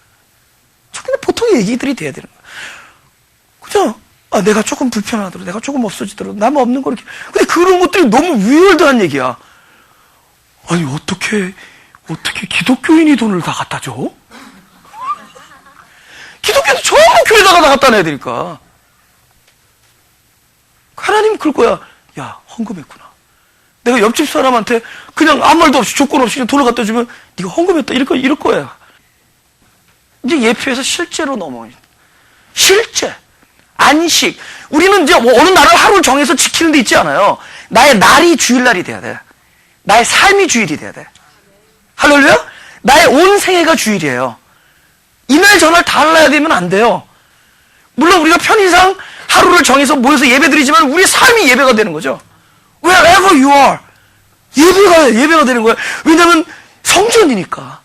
근데 보통의 얘기들이 돼야 되는 거예요. 그죠? 내가 조금 불편하더라도, 내가 조금 없어지더라도, 남은 없는 거 이렇게. 근데 그런 것들이 너무 위월드한 얘기야. 아니, 어떻게 기독교인이 돈을 다 갖다 줘? 기독교도 전부 교회에다가 다 갖다 내야 되니까. 하나님 그럴 거야. 야, 헌금했구나. 내가 옆집 사람한테 그냥 아무 말도 없이 조건 없이 그냥 돈을 갖다 주면 네가 헌금했다 이럴 거야. 이제 예표에서 실제로 넘어요. 실제. 안식. 우리는 이제 어느 날을 하루를 정해서 지키는 데 있지 않아요. 나의 날이 주일날이 돼야 돼. 나의 삶이 주일이 돼야 돼. 할렐루야? 나의 온 생애가 주일이에요. 이날 저날 다 달라야 되면 안 돼요. 물론 우리가 편의상 하루를 정해서 모여서 예배드리지만 우리 삶이 예배가 되는 거죠. Wherever you are. 예배가 되는 거야. 왜냐면 성전이니까.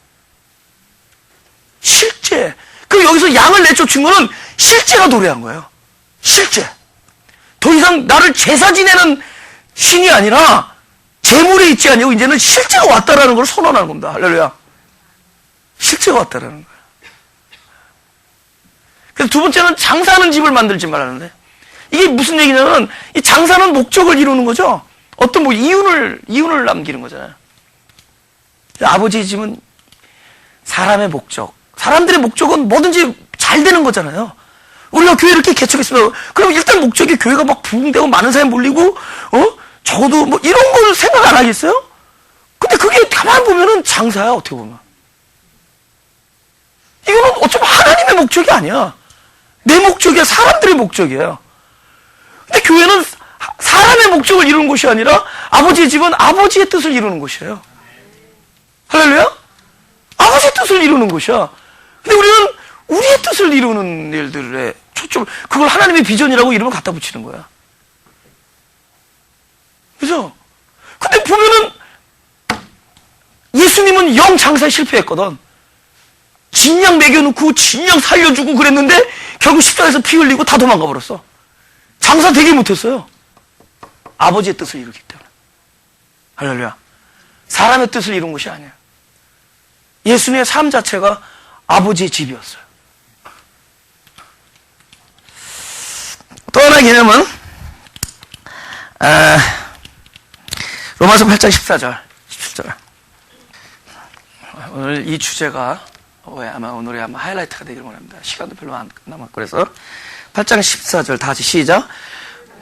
실제. 그럼 여기서 양을 내쫓은 거는 실제가 노래한 거예요. 실제. 더 이상 나를 제사 지내는 신이 아니라 재물에 있지 아니고 이제는 실제가 왔다라는 걸 선언하는 겁니다. 할렐루야. 실제가 왔다라는 거예요. 그래서 두 번째는 장사하는 집을 만들지 말라는데 이게 무슨 얘기냐면 이 장사는 목적을 이루는 거죠. 어떤 뭐 이윤을 남기는 거잖아요. 아버지의 집은 사람의 목적. 사람들의 목적은 뭐든지 잘 되는 거잖아요. 우리가 교회 이렇게 개척했으면 그럼 일단 목적이 교회가 막 부흥되고 많은 사람이 몰리고 적어도 뭐 이런 걸 생각 안 하겠어요? 근데 그게 가만 보면은 장사야 어떻게 보면. 이거는 어쩌면 하나님의 목적이 아니야. 내 목적이야. 사람들의 목적이에요. 근데 교회는 사람의 목적을 이루는 곳이 아니라 아버지의 집은 아버지의 뜻을 이루는 곳이에요. 할렐루야? 아버지의 뜻을 이루는 곳이야. 근데 우리는 우리의 뜻을 이루는 일들에 초점, 그걸 하나님의 비전이라고 이름을 갖다 붙이는 거야. 그죠? 근데 보면은 예수님은 영 장사에 실패했거든. 진양 먹여놓고 진양 살려주고 그랬는데 결국 십자가에서 피 흘리고 다 도망가 버렸어. 장사 되게 못했어요. 아버지의 뜻을 이루기 때문에. 할렐루야. 사람의 뜻을 이룬 것이 아니에요. 예수님의 삶 자체가 아버지의 집이었어요. 또 하나의 개념은 로마서 8장 14절 17절. 오늘 이 주제가 아마 오늘의 아마 하이라이트가 되기를 원합니다. 시간도 별로 안 남았고 그래서 8장 14절 다 같이 시작.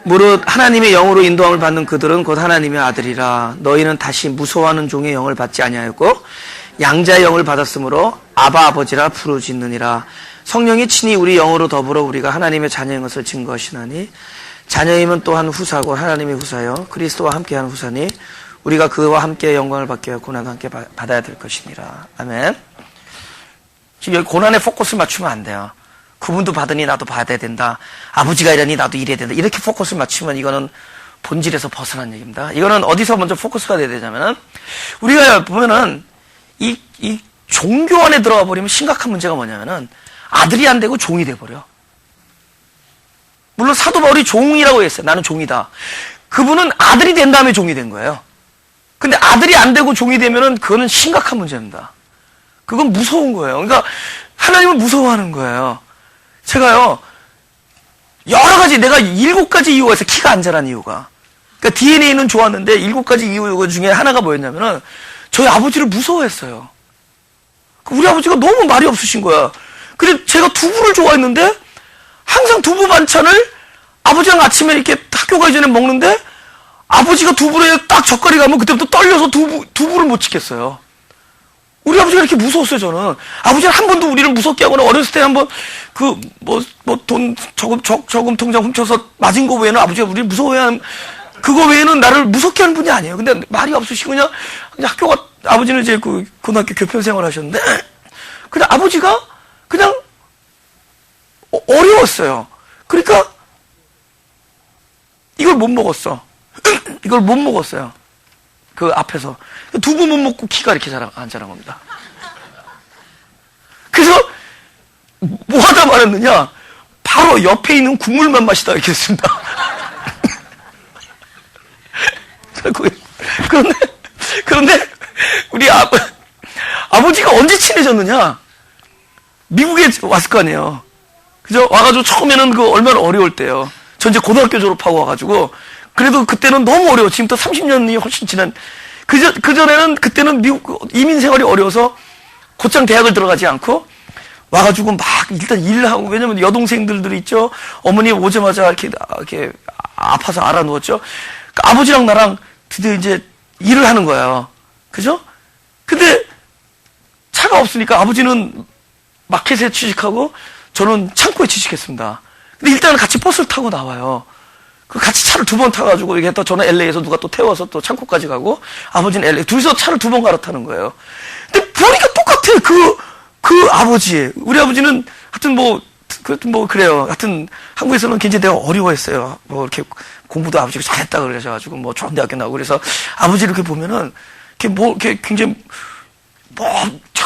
무릇 하나님의 영으로 인도함을 받는 그들은 곧 하나님의 아들이라. 너희는 다시 무서워하는 종의 영을 받지 아니하였고 양자의 영을 받았으므로 아바 아버지라 부르짖느니라. 성령이 친히 우리 영으로 더불어 우리가 하나님의 자녀인 것을 증거하시나니 자녀임은 또한 후사고 하나님의 후사여 그리스도와 함께하는 후사니 우리가 그와 함께 영광을 받게 하여 고난도 함께 받아야 될 것이니라. 아멘. 지금 여기 고난에 포커스를 맞추면 안 돼요. 그분도 받으니 나도 받아야 된다. 아버지가 이러니 나도 이래야 된다. 이렇게 포커스를 맞추면 이거는 본질에서 벗어난 얘기입니다. 이거는 어디서 먼저 포커스가 돼야 되냐면은 우리가 보면은 이 종교 안에 들어가 버리면 심각한 문제가 뭐냐면은 아들이 안 되고 종이 돼버려. 물론 사도 바울이 종이라고 했어요. 나는 종이다. 그분은 아들이 된 다음에 종이 된 거예요. 근데 아들이 안 되고 종이 되면은 그거는 심각한 문제입니다. 그건 무서운 거예요. 그러니까 하나님을 무서워하는 거예요. 제가요 여러 가지 내가 7가지 이유가 있어요. 키가 안 자란 이유가. 그러니까 DNA는 좋았는데 7가지 이유 중에 하나가 뭐였냐면은 저희 아버지를 무서워했어요. 우리 아버지가 너무 말이 없으신 거야. 근데 제가 두부를 좋아했는데 항상 두부 반찬을 아버지랑 아침에 이렇게 학교 가기 전에 먹는데 아버지가 두부에 딱 젓갈이 가면 그때부터 떨려서 두부를 못 찍겠어요. 우리 아버지가 이렇게 무서웠어요, 저는. 아버지는 한 번도 우리를 무섭게 하거나 어렸을 때 한번 돈 저금 통장 훔쳐서 맞은 거 외에는 아버지가 우리를 무서워해야 그거 외에는 나를 무섭게 하는 분이 아니에요. 근데 말이 없으시고 그냥 학교가, 아버지는 이제 그 고등학교 교편 생활 하셨는데, 그냥 아버지가 그냥 어려웠어요. 그러니까 이걸 못 먹었어. 이걸 못 먹었어요. 그 앞에서. 두부 못 먹고 키가 이렇게 안 자란 겁니다. 그래서 뭐 하다 말았느냐? 바로 옆에 있는 국물만 마시다 이렇게 했습니다. 그런데 우리 아버지가 언제 친해졌느냐? 미국에 왔을 거 아니에요. 그죠? 와가지고 처음에는 그 얼마나 어려울 때요. 전 이제 고등학교 졸업하고 와가지고, 그래도 그때는 너무 어려워. 지금부터 30년이 훨씬 지난, 그때는 미국 이민 생활이 어려워서 곧장 대학을 들어가지 않고, 와가지고 막 일단 일을 하고, 왜냐면 여동생들이 있죠? 어머니 오자마자 이렇게 아파서 알아누웠죠? 그러니까 아버지랑 나랑 드디어 이제 일을 하는 거예요. 그죠? 근데 차가 없으니까 아버지는 마켓에 취직하고 저는 창고에 취직했습니다. 근데 일단은 같이 버스를 타고 나와요. 그 같이 차를 2번 타가지고 이게 또 저는 LA에서 누가 또 태워서 또 창고까지 가고 아버지는 LA 둘이서 차를 2번 갈아타는 거예요. 근데 보니까 똑같아. 그 아버지. 우리 아버지는 하여튼 그래요. 하여튼 한국에서는 굉장히 내가 어려워했어요. 뭐 이렇게 공부도 아버지가 잘했다 그러셔가지고 뭐 좋은 대학교 나오고 그래서 아버지를 이렇게 보면은 이렇게 굉장히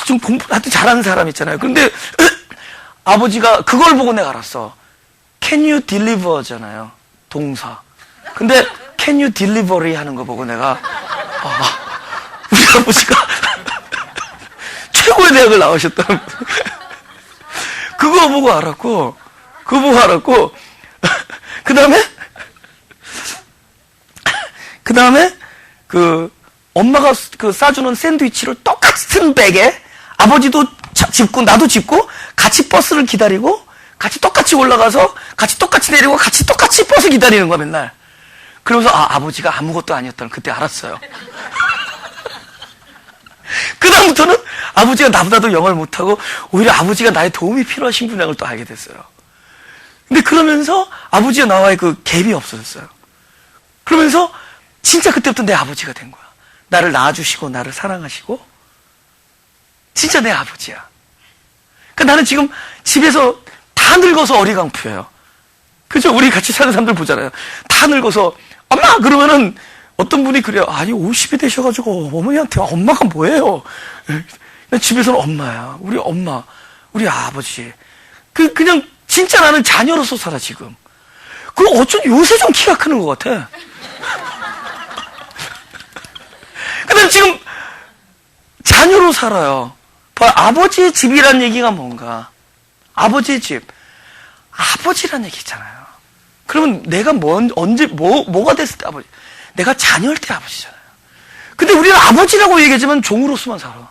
좀 공부 하여튼 잘하는 사람 있잖아요. 그런데 아버지가 그걸 보고 내가 알았어. Can you deliver잖아요. 동사. 근데 Can you delivery 하는 거 보고 내가 우리 아버지가 최고의 대학을 나오셨다는 그거 보고 알았고 그 다음에 엄마가 싸주는 샌드위치를 똑같은 백에 아버지도 짚고 나도 짚고 같이 버스를 기다리고 같이 똑같이 올라가서 같이 똑같이 내리고 같이 똑같이 버스 기다리는 거야 맨날. 그러면서 아버지가 아무것도 아니었다는 그때 알았어요. 그 다음부터는 아버지가 나보다도 영어를 못하고 오히려 아버지가 나의 도움이 필요하신 분량을 또 알게 됐어요. 근데 그러면서 아버지와 나와의 그 갭이 없어졌어요. 그러면서 진짜 그때부터 내 아버지가 된 거야. 나를 낳아주시고 나를 사랑하시고 진짜 내 아버지야. 그러니까 나는 지금 집에서 다 늙어서 어리광푸예요. 그죠? 우리 같이 사는 사람들 보잖아요. 다 늙어서 엄마 그러면은 어떤 분이 그래요. 아니 50이 되셔가지고 어머니한테 엄마가 뭐예요? 집에서는 엄마야. 우리 엄마, 우리 아버지. 그냥 진짜 나는 자녀로서 살아 지금. 그럼 어쩐 요새 좀 키가 크는 것 같아. 근데 지금 자녀로 살아요. 아버지의 집이란 얘기가 뭔가? 아버지의 집. 아버지란 얘기 있잖아요. 그러면 내가 뭐가 됐을 때 아버지? 내가 자녀일 때 아버지잖아요. 근데 우리는 아버지라고 얘기하지만 종으로서만 살아.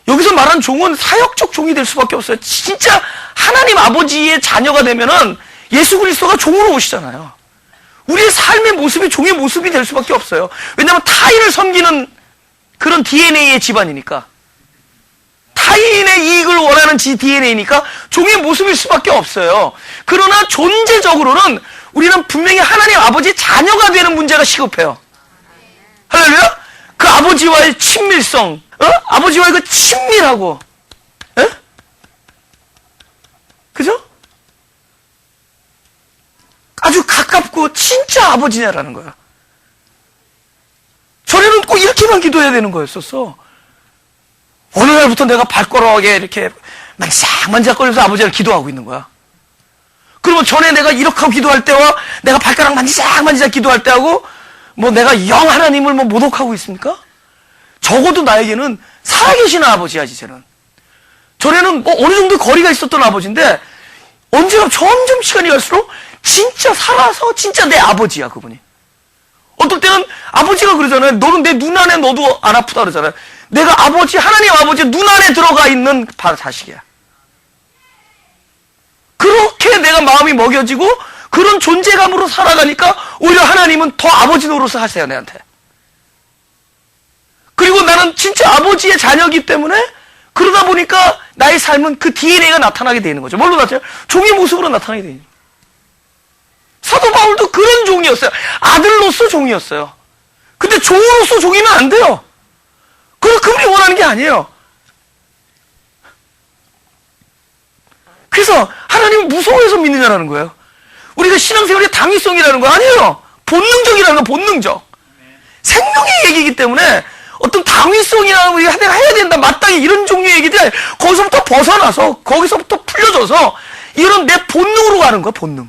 여기서 말한 종은 사역적 종이 될 수밖에 없어요. 진짜 하나님 아버지의 자녀가 되면은 예수 그리스도가 종으로 오시잖아요. 우리의 삶의 모습이 종의 모습이 될 수밖에 없어요. 왜냐하면 타인을 섬기는 그런 DNA의 집안이니까. 타인의 이익을 원하는 DNA니까 종의 모습일 수밖에 없어요. 그러나 존재적으로는 우리는 분명히 하나님 아버지의 자녀가 되는 문제가 시급해요. 할렐루야? 그 아버지와의 친밀성, 아버지와의 그 친밀하고, 그죠? 아주 가깝고 진짜 아버지냐라는 거야. 전에는 꼭 이렇게만 기도해야 되는 거였었어. 어느 날부터 내가 발걸어하게 이렇게 만지작거리면서 아버지를 기도하고 있는 거야. 그러면 전에 내가 이렇게 하고 기도할 때와 내가 발가락 만지작 기도할 때하고 뭐 내가 영 하나님을 뭐 모독하고 있습니까? 적어도 나에게는 살아계시는 아버지야, 이제는. 전에는 뭐 어느 정도 거리가 있었던 아버지인데 언제나 점점 시간이 갈수록 진짜 살아서 진짜 내 아버지야, 그분이. 어떨 때는 아버지가 그러잖아요. 너는 내 눈 안에 너도 안 아프다 그러잖아요. 내가 하나님 아버지 눈 안에 들어가 있는 바로 자식이야. 그렇게 내가 마음이 먹여지고 그런 존재감으로 살아가니까 오히려 하나님은 더 아버지 노릇을 하세요, 내한테. 그리고 나는 진짜 아버지의 자녀이기 때문에 그러다 보니까 나의 삶은 그 DNA가 나타나게 되는 거죠. 뭘로 나타나요? 종의 모습으로 나타나게 되는 거죠. 사도 바울도 그런 종이었어요. 아들로서 종이었어요. 근데 종으로서 종이면 안 돼요. 그건 그분이 원하는 게 아니에요. 그래서 하나님을 무서워해서 믿느냐라는 거예요. 우리가 신앙생활의 당위성이라는 거 아니에요. 본능적이라는 거, 본능적. 생명의 얘기이기 때문에 어떤 당위성이라는 거 내가 해야 된다, 마땅히 이런 종류의 얘기들 거기서부터 벗어나서 거기서부터 풀려져서 이런 내 본능으로 가는 거야, 본능.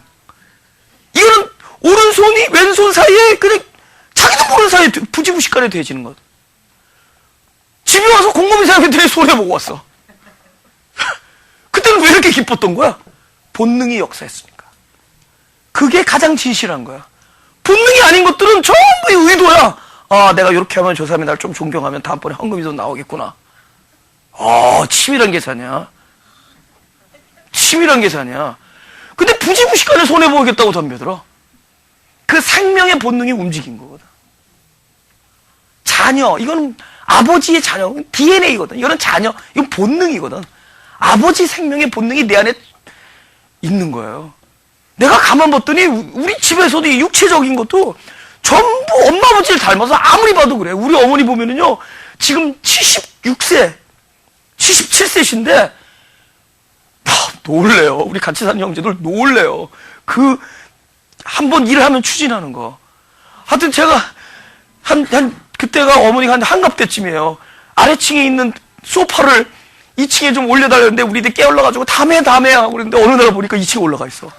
이거는 오른손이 왼손 사이에 그냥 자기도 모르는 사이에 부지부식간에 돼지는 것. 집에 와서 곰곰이 생각했더니 손해보고 왔어. 그때는 왜 이렇게 기뻤던 거야? 본능이 역사했으니까. 그게 가장 진실한 거야. 본능이 아닌 것들은 전부 의도야. 아, 내가 이렇게 하면 저 사람이 날 좀 존경하면 다음번에 헌금이 더 나오겠구나. 치밀한 계산이야. 치밀한 계산이야. 근데 부지부식간에 손해보겠다고 덤벼들어. 그 생명의 본능이 움직인 거거든. 자녀, 이거는 아버지의 자녀, DNA거든. 이거는 자녀, 이건 본능이거든. 아버지 생명의 본능이 내 안에 있는 거예요. 내가 가만 봤더니 우리 집에서도 이 육체적인 것도 전부 엄마 아버지를 닮아서 아무리 봐도 그래. 우리 어머니 보면은요, 지금 76세, 77세신데, 놀래요. 우리 같이 사는 형제들 놀래요. 한 번 일을 하면 추진하는 거. 하여튼 제가, 그때가 어머니가 한갑 때쯤이에요. 아래층에 있는 소파를 2층에 좀 올려달라는데 우리 들 깨어올라가지고 다음에 하고 그랬는데 어느 날 보니까 2층에 올라가 있어.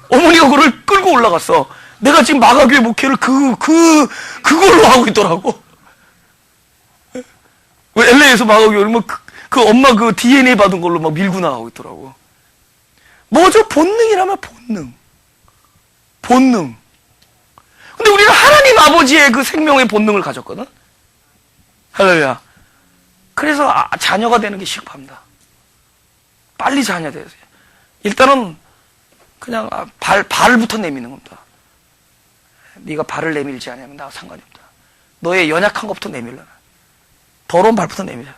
어머니가 그걸 끌고 올라갔어. 내가 지금 마가교회 목회를 그걸로 하고 있더라고. LA에서 마가교회를 그 엄마 그 DNA 받은 걸로 막 밀고 나가고 있더라고. 뭐죠? 본능이라면 본능. 본능. 근데 우리는 하나님 아버지의 그 생명의 본능을 가졌거든? 할렐루야. 그래서 자녀가 되는 게 시급합니다. 빨리 자녀 되세요. 일단은 그냥 발부터 내미는 겁니다. 네가 발을 내밀지 않으면 나와 상관이 없다. 너의 연약한 것부터 내밀라. 더러운 발부터 내밀자.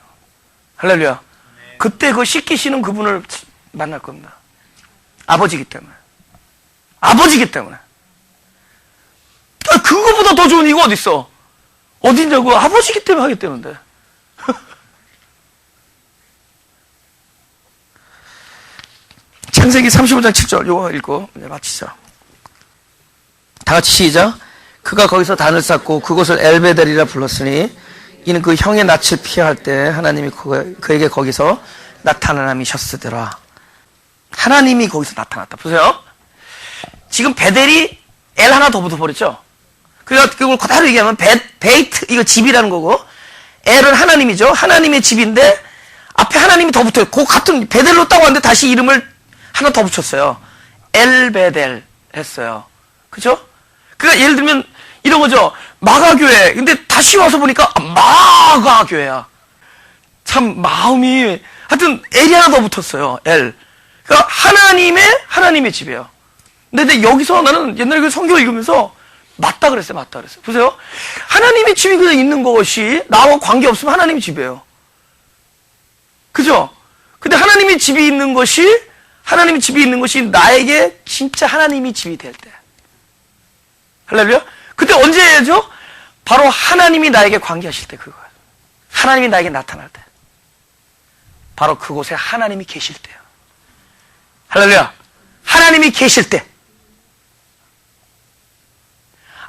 할렐루야. 네. 그때 그 씻기시는 그분을 만날 겁니다. 아버지기 때문에. 아버지기 때문에. 그거보다 더 좋은 이유가 어딨어? 어딨냐고? 아버지기 때문에 하기 때문에. 창세기 35장 7절 요거 읽고 이제 마치자. 다 같이 시작. 그가 거기서 단을 쌓고 그곳을 엘베델이라 불렀으니 이는 그 형의 낯을 피할 때 하나님이 그에게 거기서 나타나미셨으더라. 하나님이 거기서 나타났다. 보세요. 지금 베델이 엘 하나 더 붙어버렸죠. 그러니까 그걸 그대로 얘기하면 베이트, 이거 집이라는 거고, 엘은 하나님이죠. 하나님의 집인데 앞에 하나님이 더 붙어요. 그 같은 베델로 따고 왔는데 다시 이름을 하나 더 붙였어요. 엘베델 했어요. 그죠? 그러니까 예를 들면 이런 거죠. 마가교회. 근데 다시 와서 보니까 마가교회야. 참 마음이, 하여튼 엘이 하나 더 붙었어요. 엘. 그러니까 하나님의 집이에요. 근데 여기서 나는 옛날에 그 성경 읽으면서 맞다 그랬어요. 보세요. 하나님의 집이 그냥 있는 것이 나와 관계없으면 하나님의 집이에요. 그죠? 근데 하나님의 집이 있는 것이 나에게 진짜 하나님이 집이 될 때. 할렐루야? 그때 언제 해야죠? 바로 하나님이 나에게 관계하실 때 그거예요. 하나님이 나에게 나타날 때. 바로 그곳에 하나님이 계실 때요. 할렐루야. 하나님이 계실 때.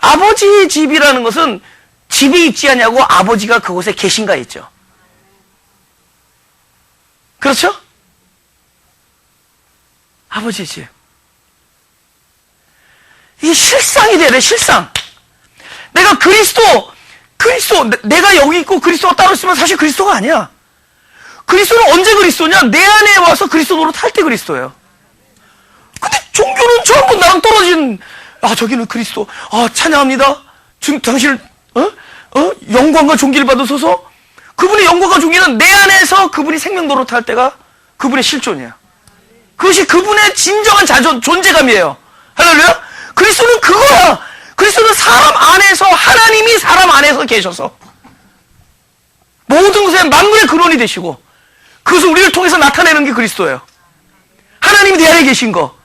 아버지의 집이라는 것은 집이 있지 않냐고 아버지가 그곳에 계신가 있죠. 그렇죠? 아버지의 집. 이게 실상이 돼야 돼, 실상. 내가 그리스도, 내가 여기 있고 그리스도가 따로 있으면 사실 그리스도가 아니야. 그리스도는 언제 그리스도냐? 내 안에 와서 그리스도 노릇할 때 그리스도예요. 근데 종교는 전부 나랑 떨어진, 저기는 그리스도, 찬양합니다. 당신, 영광과 존귀를 받으소서. 그분의 영광과 존귀는 내 안에서 그분이 생명 노릇할 때가 그분의 실존이야. 그것이 그분의 진정한 존재감이에요. 할렐루야? 그리스도는 그거야. 그리스도는 사람 안에서, 하나님이 사람 안에서 계셔서 모든 것에 만물의 근원이 되시고, 그것을 우리를 통해서 나타내는 게 그리스도예요. 하나님이 내 안에 계신 거.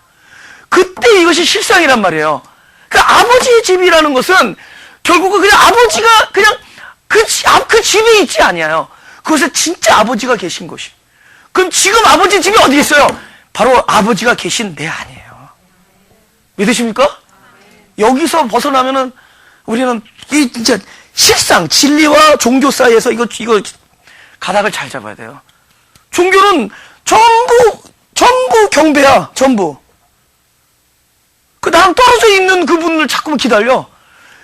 그때 이것이 실상이란 말이에요. 그 아버지의 집이라는 것은 결국은 그냥 아버지가 그냥 그 집에 있지 아니에요. 그것에 진짜 아버지가 계신 것이. 그럼 지금 아버지 집이 어디 있어요? 바로 아버지가 계신 내 안이에요. 믿으십니까? 여기서 벗어나면은 우리는 이 진짜 실상 진리와 종교 사이에서 이거 가닥을 잘 잡아야 돼요. 종교는 전부 경배야, 전부. 그 나랑 떨어져 있는 그분을 자꾸만 기다려.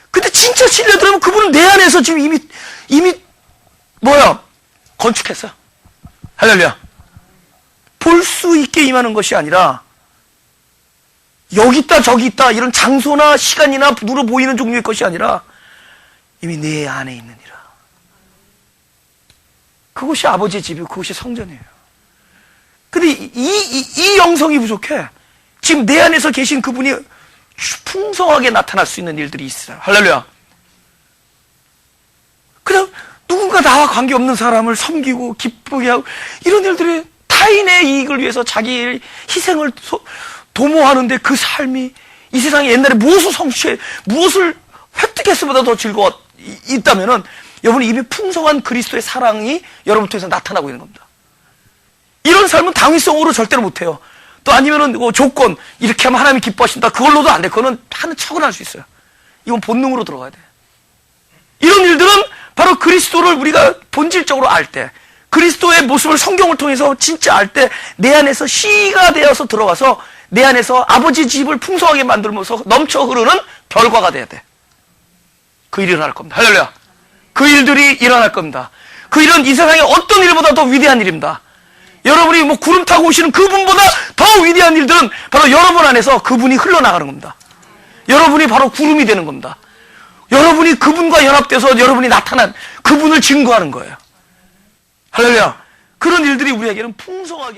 근데 진짜 진리에 들어가면 그분은 내 안에서 지금 이미 건축했어요. 할렐루야. 볼 수 있게 임하는 것이 아니라 여기 있다 저기 있다 이런 장소나 시간이나 눈으로 보이는 종류의 것이 아니라 이미 내 안에 있느니라. 그것이 아버지의 집이고 그것이 성전이에요. 근데 이 영성이 부족해. 지금 내 안에서 계신 그분이 풍성하게 나타날 수 있는 일들이 있어요. 할렐루야. 그냥 누군가 나와 관계없는 사람을 섬기고 기쁘게 하고 이런 일들이 타인의 이익을 위해서 자기의 희생을 도모하는데 그 삶이 이 세상에 옛날에 무엇을 획득했음보다 더 있다면은 여러분이 이미 풍성한 그리스도의 사랑이 여러분 통해서 나타나고 있는 겁니다. 이런 삶은 당위성으로 절대로 못해요. 또 아니면은 조건 이렇게 하면 하나님이 기뻐하신다. 그걸로도 안 돼. 그거는 하는 척은 할 수 있어요. 이건 본능으로 들어가야 돼. 이런 일들은 바로 그리스도를 우리가 본질적으로 알 때, 그리스도의 모습을 성경을 통해서 진짜 알 때 내 안에서 씨가 되어서 들어가서 내 안에서 아버지 집을 풍성하게 만들면서 넘쳐 흐르는 결과가 돼야 돼. 그 일이 일어날 겁니다. 할렐루야. 그 일들이 일어날 겁니다. 그 일은 이 세상의 어떤 일보다 더 위대한 일입니다. 여러분이 구름 타고 오시는 그분보다 더 위대한 일들은 바로 여러분 안에서 그분이 흘러나가는 겁니다. 여러분이 바로 구름이 되는 겁니다. 여러분이 그분과 연합돼서 여러분이 나타난 그분을 증거하는 거예요. 할렐루야. 그런 일들이 우리에게는 풍성하게